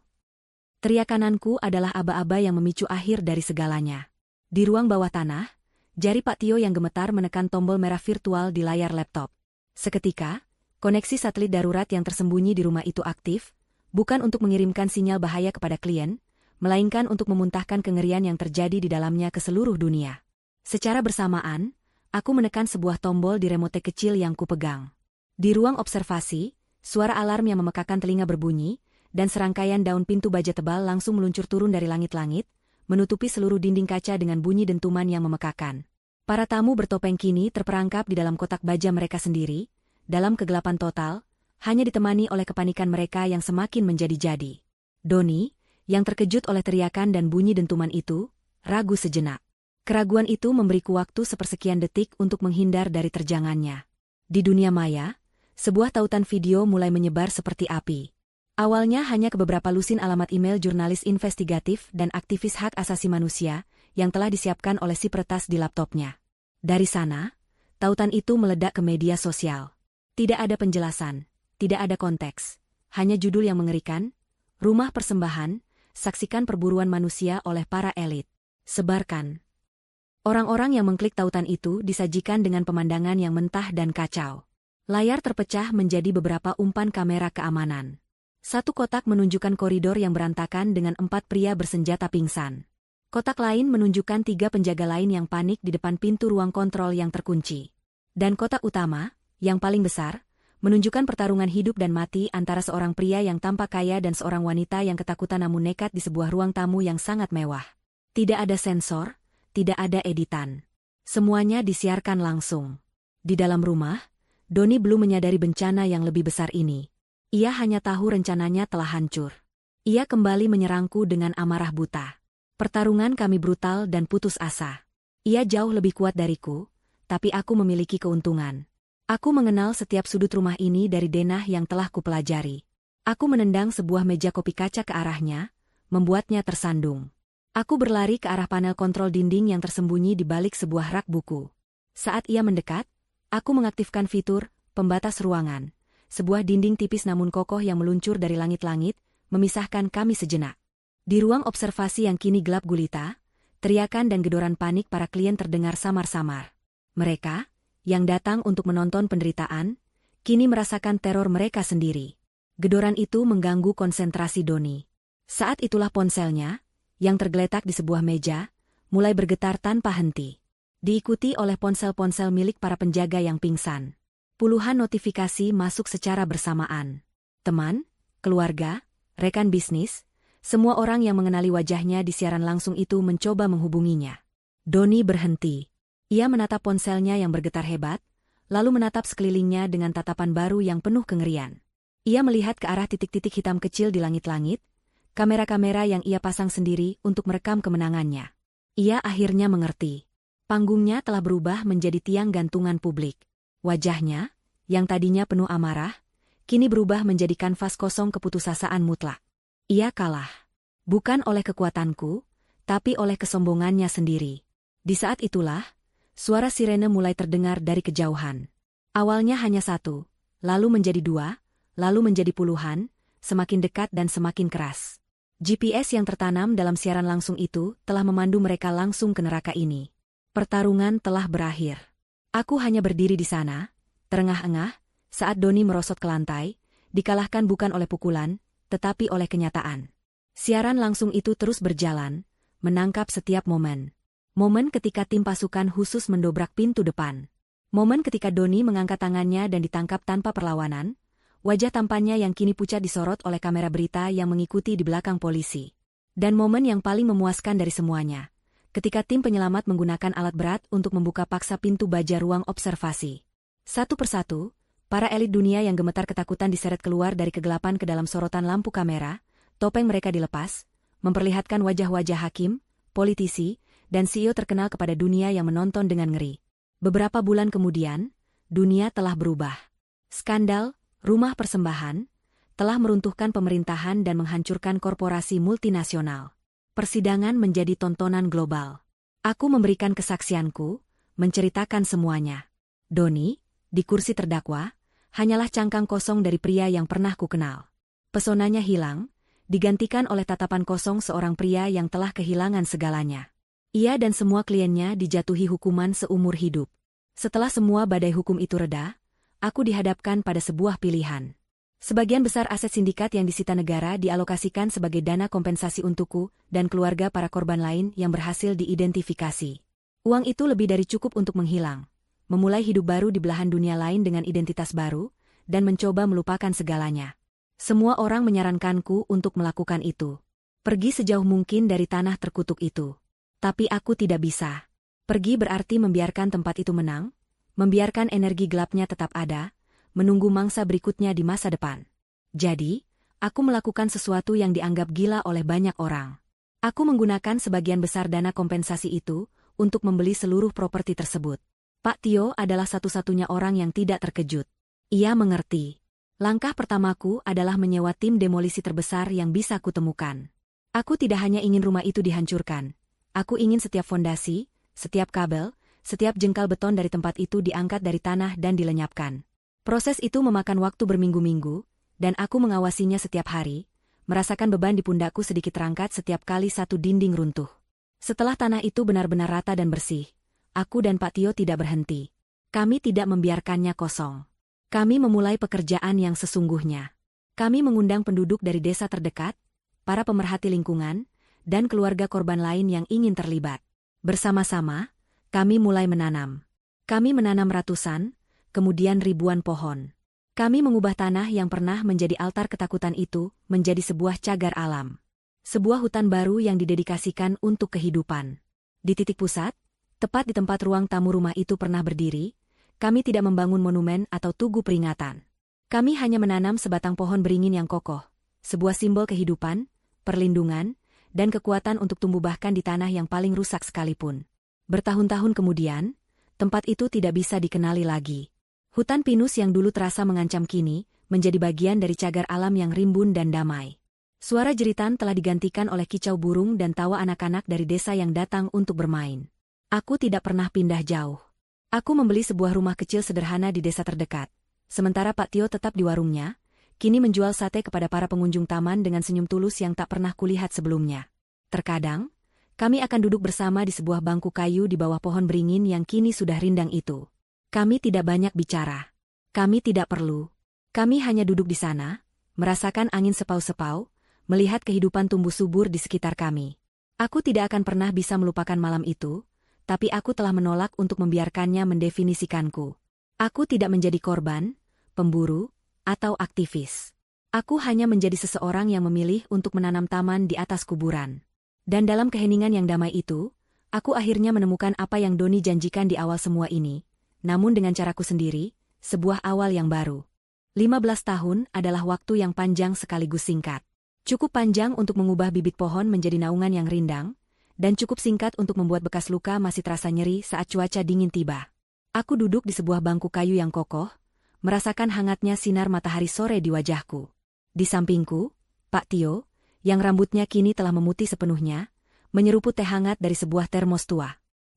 Teriakananku adalah aba-aba yang memicu akhir dari segalanya. Di ruang bawah tanah, jari Pak Tio yang gemetar menekan tombol merah virtual di layar laptop. Seketika, koneksi satelit darurat yang tersembunyi di rumah itu aktif, bukan untuk mengirimkan sinyal bahaya kepada klien, melainkan untuk memuntahkan kengerian yang terjadi di dalamnya ke seluruh dunia. Secara bersamaan, aku menekan sebuah tombol di remote kecil yang kupegang. Di ruang observasi, suara alarm yang memekakan telinga berbunyi, dan serangkaian daun pintu baja tebal langsung meluncur turun dari langit-langit, menutupi seluruh dinding kaca dengan bunyi dentuman yang memekakan. Para tamu bertopeng kini terperangkap di dalam kotak baja mereka sendiri, dalam kegelapan total, hanya ditemani oleh kepanikan mereka yang semakin menjadi-jadi. Donnie, yang terkejut oleh teriakan dan bunyi dentuman itu, ragu sejenak. Keraguan itu memberiku waktu sepersekian detik untuk menghindar dari terjangannya. Di dunia maya, sebuah tautan video mulai menyebar seperti api. Awalnya hanya ke beberapa lusin alamat email jurnalis investigatif dan aktivis hak asasi manusia yang telah disiapkan oleh si peretas di laptopnya. Dari sana, tautan itu meledak ke media sosial. Tidak ada penjelasan, tidak ada konteks, hanya judul yang mengerikan, rumah persembahan, saksikan perburuan manusia oleh para elit. Sebarkan. Orang-orang yang mengklik tautan itu disajikan dengan pemandangan yang mentah dan kacau. Layar terpecah menjadi beberapa umpan kamera keamanan. Satu kotak menunjukkan koridor yang berantakan dengan 4 pria bersenjata pingsan. Kotak lain menunjukkan 3 penjaga lain yang panik di depan pintu ruang kontrol yang terkunci. Dan kotak utama, yang paling besar, menunjukkan pertarungan hidup dan mati antara seorang pria yang tampak kaya dan seorang wanita yang ketakutan namun nekat di sebuah ruang tamu yang sangat mewah. Tidak ada sensor, tidak ada editan. Semuanya disiarkan langsung. Di dalam rumah, Donnie belum menyadari bencana yang lebih besar ini. Ia hanya tahu rencananya telah hancur. Ia kembali menyerangku dengan amarah buta. Pertarungan kami brutal dan putus asa. Ia jauh lebih kuat dariku, tapi aku memiliki keuntungan. Aku mengenal setiap sudut rumah ini dari denah yang telah kupelajari. Aku menendang sebuah meja kopi kaca ke arahnya, membuatnya tersandung. Aku berlari ke arah panel kontrol dinding yang tersembunyi di balik sebuah rak buku. Saat ia mendekat, aku mengaktifkan fitur pembatas ruangan, sebuah dinding tipis namun kokoh yang meluncur dari langit-langit, memisahkan kami sejenak. Di ruang observasi yang kini gelap gulita, teriakan dan gedoran panik para klien terdengar samar-samar. Mereka, yang datang untuk menonton penderitaan, kini merasakan teror mereka sendiri. Gedoran itu mengganggu konsentrasi Donnie. Saat itulah ponselnya, yang tergeletak di sebuah meja, mulai bergetar tanpa henti. Diikuti oleh ponsel-ponsel milik para penjaga yang pingsan. Puluhan notifikasi masuk secara bersamaan. Teman, keluarga, rekan bisnis, semua orang yang mengenali wajahnya di siaran langsung itu mencoba menghubunginya. Donnie berhenti. Ia menatap ponselnya yang bergetar hebat, lalu menatap sekelilingnya dengan tatapan baru yang penuh kengerian. Ia melihat ke arah titik-titik hitam kecil di langit-langit, kamera-kamera yang ia pasang sendiri untuk merekam kemenangannya. Ia akhirnya mengerti. Panggungnya telah berubah menjadi tiang gantungan publik. Wajahnya, yang tadinya penuh amarah, kini berubah menjadi kanvas kosong keputusasaan mutlak. Ia kalah. Bukan oleh kekuatanku, tapi oleh kesombongannya sendiri. Di saat itulah, suara sirene mulai terdengar dari kejauhan. Awalnya hanya 1, lalu menjadi 2, lalu menjadi puluhan, semakin dekat dan semakin keras. GPS yang tertanam dalam siaran langsung itu telah memandu mereka langsung ke neraka ini. Pertarungan telah berakhir. Aku hanya berdiri di sana, terengah-engah, saat Donnie merosot ke lantai, dikalahkan bukan oleh pukulan, tetapi oleh kenyataan. Siaran langsung itu terus berjalan, menangkap setiap momen. Momen ketika tim pasukan khusus mendobrak pintu depan. Momen ketika Donnie mengangkat tangannya dan ditangkap tanpa perlawanan, wajah tampannya yang kini pucat disorot oleh kamera berita yang mengikuti di belakang polisi. Dan momen yang paling memuaskan dari semuanya, ketika tim penyelamat menggunakan alat berat untuk membuka paksa pintu baja ruang observasi. Satu persatu, para elit dunia yang gemetar ketakutan diseret keluar dari kegelapan ke dalam sorotan lampu kamera, topeng mereka dilepas, memperlihatkan wajah-wajah hakim, politisi, dan CEO terkenal kepada dunia yang menonton dengan ngeri. Beberapa bulan kemudian, dunia telah berubah. Skandal rumah persembahan, telah meruntuhkan pemerintahan dan menghancurkan korporasi multinasional. Persidangan menjadi tontonan global. Aku memberikan kesaksianku, menceritakan semuanya. Donnie, di kursi terdakwa, hanyalah cangkang kosong dari pria yang pernah kukenal. Pesonanya hilang, digantikan oleh tatapan kosong seorang pria yang telah kehilangan segalanya. Ia dan semua kliennya dijatuhi hukuman seumur hidup. Setelah semua badai hukum itu reda, aku dihadapkan pada sebuah pilihan. Sebagian besar aset sindikat yang disita negara dialokasikan sebagai dana kompensasi untukku dan keluarga para korban lain yang berhasil diidentifikasi. Uang itu lebih dari cukup untuk menghilang, memulai hidup baru di belahan dunia lain dengan identitas baru, dan mencoba melupakan segalanya. Semua orang menyarankanku untuk melakukan itu. Pergi sejauh mungkin dari tanah terkutuk itu. Tapi aku tidak bisa. Pergi berarti membiarkan tempat itu menang, membiarkan energi gelapnya tetap ada, menunggu mangsa berikutnya di masa depan. Jadi, aku melakukan sesuatu yang dianggap gila oleh banyak orang. Aku menggunakan sebagian besar dana kompensasi itu untuk membeli seluruh properti tersebut. Pak Tio adalah satu-satunya orang yang tidak terkejut. Ia mengerti. Langkah pertamaku adalah menyewa tim demolisi terbesar yang bisa kutemukan. Aku tidak hanya ingin rumah itu dihancurkan. Aku ingin setiap fondasi, setiap kabel, setiap jengkal beton dari tempat itu diangkat dari tanah dan dilenyapkan. Proses itu memakan waktu berminggu-minggu, dan aku mengawasinya setiap hari, merasakan beban di pundakku sedikit terangkat setiap kali satu dinding runtuh. Setelah tanah itu benar-benar rata dan bersih, aku dan Pak Tio tidak berhenti. Kami tidak membiarkannya kosong. Kami memulai pekerjaan yang sesungguhnya. Kami mengundang penduduk dari desa terdekat, para pemerhati lingkungan, dan keluarga korban lain yang ingin terlibat. Bersama-sama, kami mulai menanam. Kami menanam ratusan, kemudian ribuan pohon. Kami mengubah tanah yang pernah menjadi altar ketakutan itu menjadi sebuah cagar alam. Sebuah hutan baru yang didedikasikan untuk kehidupan. Di titik pusat, tepat di tempat ruang tamu rumah itu pernah berdiri, kami tidak membangun monumen atau tugu peringatan. Kami hanya menanam sebatang pohon beringin yang kokoh, sebuah simbol kehidupan, perlindungan, dan kekuatan untuk tumbuh bahkan di tanah yang paling rusak sekalipun. Bertahun-tahun kemudian, tempat itu tidak bisa dikenali lagi. Hutan pinus yang dulu terasa mengancam kini, menjadi bagian dari cagar alam yang rimbun dan damai. Suara jeritan telah digantikan oleh kicau burung dan tawa anak-anak dari desa yang datang untuk bermain. Aku tidak pernah pindah jauh. Aku membeli sebuah rumah kecil sederhana di desa terdekat. Sementara Pak Tio tetap di warungnya, kini menjual sate kepada para pengunjung taman dengan senyum tulus yang tak pernah kulihat sebelumnya. Terkadang, kami akan duduk bersama di sebuah bangku kayu di bawah pohon beringin yang kini sudah rindang itu. Kami tidak banyak bicara. Kami tidak perlu. Kami hanya duduk di sana, merasakan angin sepau-sepau, melihat kehidupan tumbuh subur di sekitar kami. Aku tidak akan pernah bisa melupakan malam itu, tapi aku telah menolak untuk membiarkannya mendefinisikanku. Aku tidak menjadi korban, pemburu, atau aktivis. Aku hanya menjadi seseorang yang memilih untuk menanam taman di atas kuburan. Dan dalam keheningan yang damai itu, aku akhirnya menemukan apa yang Doni janjikan di awal semua ini, namun dengan caraku sendiri, sebuah awal yang baru. 15 tahun adalah waktu yang panjang sekaligus singkat. Cukup panjang untuk mengubah bibit pohon menjadi naungan yang rindang, dan cukup singkat untuk membuat bekas luka masih terasa nyeri saat cuaca dingin tiba. Aku duduk di sebuah bangku kayu yang kokoh, merasakan hangatnya sinar matahari sore di wajahku. Di sampingku, Pak Tio, yang rambutnya kini telah memutih sepenuhnya, menyeruput teh hangat dari sebuah termos tua.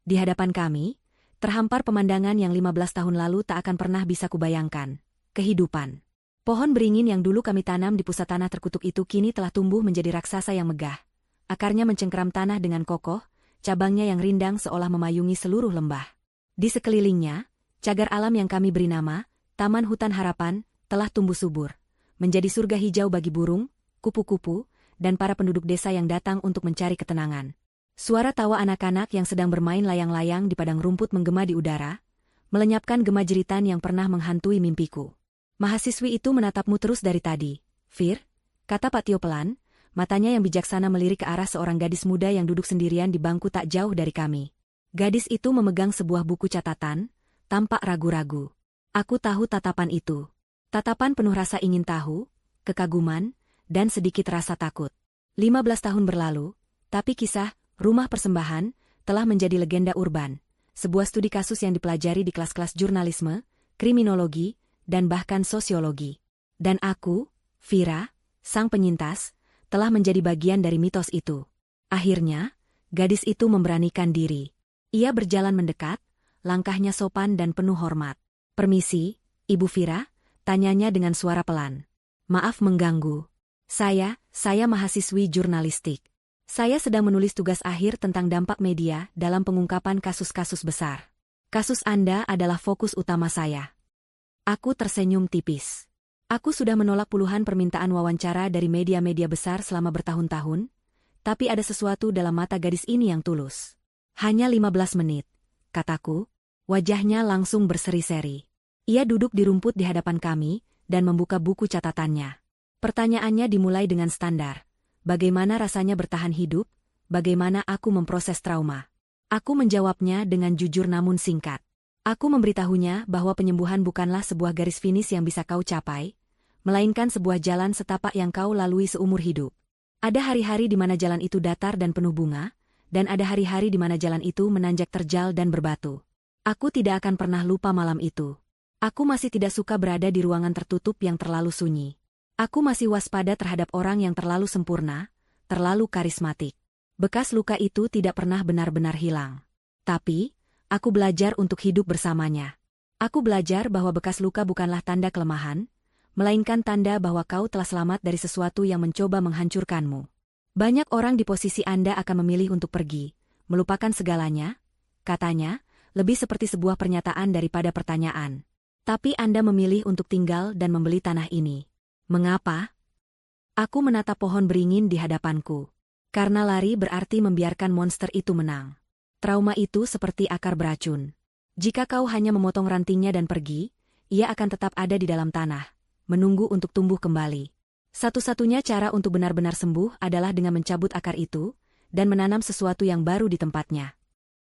Di hadapan kami, terhampar pemandangan yang 15 tahun lalu tak akan pernah bisa kubayangkan. Kehidupan. Pohon beringin yang dulu kami tanam di pusat tanah terkutuk itu kini telah tumbuh menjadi raksasa yang megah. Akarnya mencengkeram tanah dengan kokoh, cabangnya yang rindang seolah memayungi seluruh lembah. Di sekelilingnya, cagar alam yang kami beri nama, Taman Hutan Harapan, telah tumbuh subur. Menjadi surga hijau bagi burung, kupu-kupu, dan para penduduk desa yang datang untuk mencari ketenangan. Suara tawa anak-anak yang sedang bermain layang-layang di padang rumput menggema di udara, melenyapkan gema jeritan yang pernah menghantui mimpiku. Mahasiswi itu menatapmu terus dari tadi, Fir, kata Pak Tio pelan, matanya yang bijaksana melirik ke arah seorang gadis muda yang duduk sendirian di bangku tak jauh dari kami. Gadis itu memegang sebuah buku catatan, tampak ragu-ragu. Aku tahu tatapan itu. Tatapan penuh rasa ingin tahu, kekaguman, dan sedikit rasa takut. 15 tahun berlalu, tapi kisah Rumah Persembahan telah menjadi legenda urban, sebuah studi kasus yang dipelajari di kelas-kelas jurnalisme, kriminologi, dan bahkan sosiologi. Dan aku, Vira, sang penyintas, telah menjadi bagian dari mitos itu. Akhirnya, gadis itu memberanikan diri. Ia berjalan mendekat, langkahnya sopan dan penuh hormat. "Permisi, Ibu Vira?" tanyanya dengan suara pelan. "Maaf mengganggu. Saya mahasiswi jurnalistik. Saya sedang menulis tugas akhir tentang dampak media dalam pengungkapan kasus-kasus besar. Kasus Anda adalah fokus utama saya." Aku tersenyum tipis. Aku sudah menolak puluhan permintaan wawancara dari media-media besar selama bertahun-tahun, tapi ada sesuatu dalam mata gadis ini yang tulus. "Hanya 15 menit, kataku, wajahnya langsung berseri-seri. Ia duduk di rumput di hadapan kami dan membuka buku catatannya. Pertanyaannya dimulai dengan standar. Bagaimana rasanya bertahan hidup? Bagaimana aku memproses trauma? Aku menjawabnya dengan jujur namun singkat. Aku memberitahunya bahwa penyembuhan bukanlah sebuah garis finish yang bisa kau capai, melainkan sebuah jalan setapak yang kau lalui seumur hidup. Ada hari-hari di mana jalan itu datar dan penuh bunga, dan ada hari-hari di mana jalan itu menanjak terjal dan berbatu. Aku tidak akan pernah lupa malam itu. Aku masih tidak suka berada di ruangan tertutup yang terlalu sunyi. Aku masih waspada terhadap orang yang terlalu sempurna, terlalu karismatik. Bekas luka itu tidak pernah benar-benar hilang. Tapi, aku belajar untuk hidup bersamanya. Aku belajar bahwa bekas luka bukanlah tanda kelemahan, melainkan tanda bahwa kau telah selamat dari sesuatu yang mencoba menghancurkanmu. Banyak orang di posisi Anda akan memilih untuk pergi, melupakan segalanya, katanya, lebih seperti sebuah pernyataan daripada pertanyaan. Tapi Anda memilih untuk tinggal dan membeli tanah ini. Mengapa? Aku menatap pohon beringin di hadapanku. Karena lari berarti membiarkan monster itu menang. Trauma itu seperti akar beracun. Jika kau hanya memotong rantingnya dan pergi, ia akan tetap ada di dalam tanah, menunggu untuk tumbuh kembali. Satu-satunya cara untuk benar-benar sembuh adalah dengan mencabut akar itu, dan menanam sesuatu yang baru di tempatnya.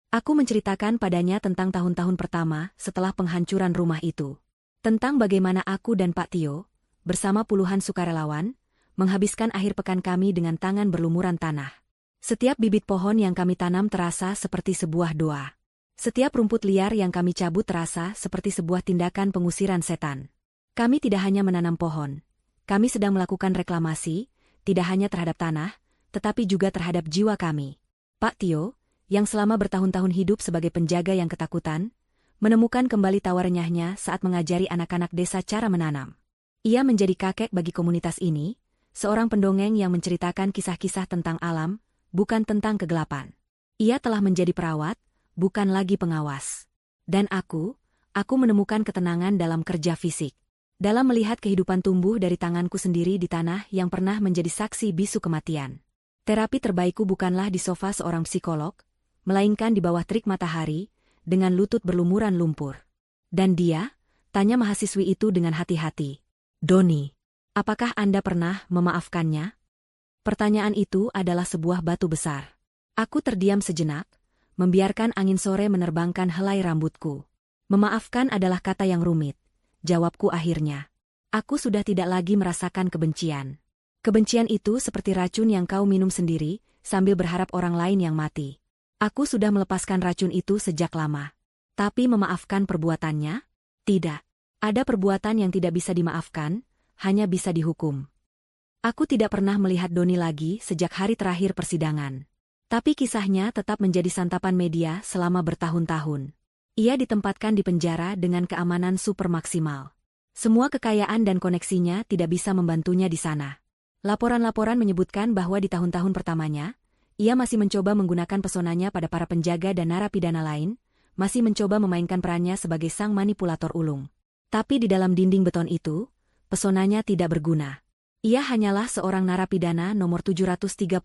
Aku menceritakan padanya tentang tahun-tahun pertama setelah penghancuran rumah itu. Tentang bagaimana aku dan Pak Tio, bersama puluhan sukarelawan, menghabiskan akhir pekan kami dengan tangan berlumuran tanah. Setiap bibit pohon yang kami tanam terasa seperti sebuah doa. Setiap rumput liar yang kami cabut terasa seperti sebuah tindakan pengusiran setan. Kami tidak hanya menanam pohon. Kami sedang melakukan reklamasi, tidak hanya terhadap tanah, tetapi juga terhadap jiwa kami. Pak Tio, yang selama bertahun-tahun hidup sebagai penjaga yang ketakutan, menemukan kembali tawa renyahnya saat mengajari anak-anak desa cara menanam. Ia menjadi kakek bagi komunitas ini, seorang pendongeng yang menceritakan kisah-kisah tentang alam, bukan tentang kegelapan. Ia telah menjadi perawat, bukan lagi pengawas. Dan aku menemukan ketenangan dalam kerja fisik. Dalam melihat kehidupan tumbuh dari tanganku sendiri di tanah yang pernah menjadi saksi bisu kematian. Terapi terbaikku bukanlah di sofa seorang psikolog, melainkan di bawah terik matahari, dengan lutut berlumuran lumpur. Dan dia, tanya mahasiswi itu dengan hati-hati. Doni, apakah Anda pernah memaafkannya? Pertanyaan itu adalah sebuah batu besar. Aku terdiam sejenak, membiarkan angin sore menerbangkan helai rambutku. Memaafkan adalah kata yang rumit, jawabku akhirnya. Aku sudah tidak lagi merasakan kebencian. Kebencian itu seperti racun yang kau minum sendiri, sambil berharap orang lain yang mati. Aku sudah melepaskan racun itu sejak lama. Tapi memaafkan perbuatannya? Tidak. Ada perbuatan yang tidak bisa dimaafkan, hanya bisa dihukum. Aku tidak pernah melihat Doni lagi sejak hari terakhir persidangan. Tapi kisahnya tetap menjadi santapan media selama bertahun-tahun. Ia ditempatkan di penjara dengan keamanan super maksimal. Semua kekayaan dan koneksinya tidak bisa membantunya di sana. Laporan-laporan menyebutkan bahwa di tahun-tahun pertamanya, ia masih mencoba menggunakan pesonanya pada para penjaga dan narapidana lain, masih mencoba memainkan perannya sebagai sang manipulator ulung. Tapi di dalam dinding beton itu, pesonanya tidak berguna. Ia hanyalah seorang narapidana nomor 734.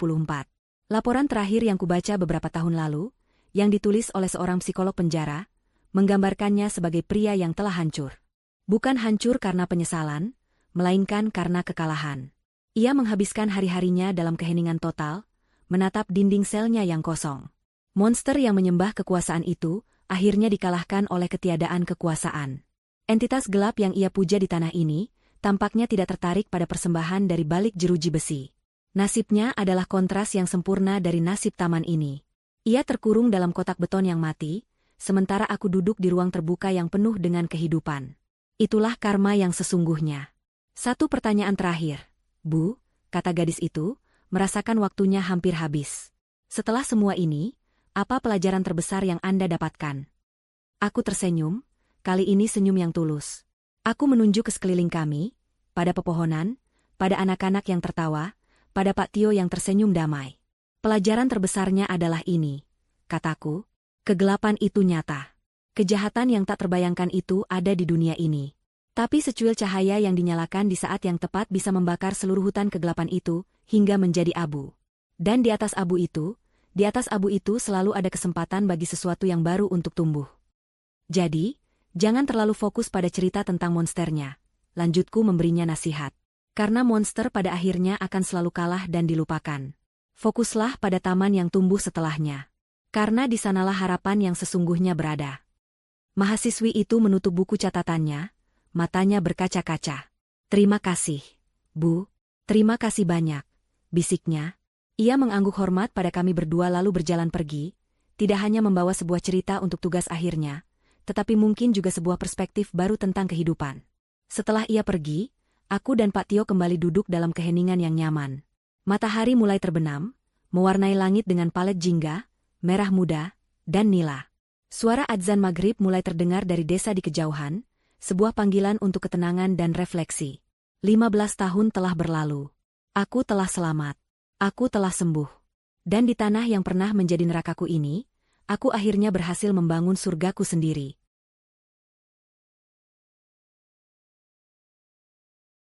Laporan terakhir yang kubaca beberapa tahun lalu, yang ditulis oleh seorang psikolog penjara, menggambarkannya sebagai pria yang telah hancur. Bukan hancur karena penyesalan, melainkan karena kekalahan. Ia menghabiskan hari-harinya dalam keheningan total, menatap dinding selnya yang kosong. Monster yang menyembah kekuasaan itu, akhirnya dikalahkan oleh ketiadaan kekuasaan. Entitas gelap yang ia puja di tanah ini, tampaknya tidak tertarik pada persembahan dari balik jeruji besi. Nasibnya adalah kontras yang sempurna dari nasib taman ini. Ia terkurung dalam kotak beton yang mati, sementara aku duduk di ruang terbuka yang penuh dengan kehidupan. Itulah karma yang sesungguhnya. Satu pertanyaan terakhir. Bu, kata gadis itu, merasakan waktunya hampir habis. Setelah semua ini, apa pelajaran terbesar yang Anda dapatkan? Aku tersenyum, kali ini senyum yang tulus. Aku menunjuk ke sekeliling kami, pada pepohonan, pada anak-anak yang tertawa, pada Pak Tio yang tersenyum damai. Pelajaran terbesarnya adalah ini, kataku, kegelapan itu nyata. Kejahatan yang tak terbayangkan itu ada di dunia ini. Tapi secuil cahaya yang dinyalakan di saat yang tepat bisa membakar seluruh hutan kegelapan itu, hingga menjadi abu. Dan di atas abu itu selalu ada kesempatan bagi sesuatu yang baru untuk tumbuh. Jadi, jangan terlalu fokus pada cerita tentang monsternya. Lanjutku memberinya nasihat. Karena monster pada akhirnya akan selalu kalah dan dilupakan. Fokuslah pada taman yang tumbuh setelahnya. Karena di sanalah harapan yang sesungguhnya berada. Mahasiswi itu menutup buku catatannya, matanya berkaca-kaca. Terima kasih, Bu. Terima kasih banyak, bisiknya. Ia mengangguk hormat pada kami berdua lalu berjalan pergi, tidak hanya membawa sebuah cerita untuk tugas akhirnya, tetapi mungkin juga sebuah perspektif baru tentang kehidupan. Setelah ia pergi, aku dan Pak Tio kembali duduk dalam keheningan yang nyaman. Matahari mulai terbenam, mewarnai langit dengan palet jingga, merah muda, dan nila. Suara adzan maghrib mulai terdengar dari desa di kejauhan, sebuah panggilan untuk ketenangan dan refleksi. 15 tahun telah berlalu. Aku telah selamat. Aku telah sembuh. Dan di tanah yang pernah menjadi nerakaku ini, aku akhirnya berhasil membangun surgaku sendiri.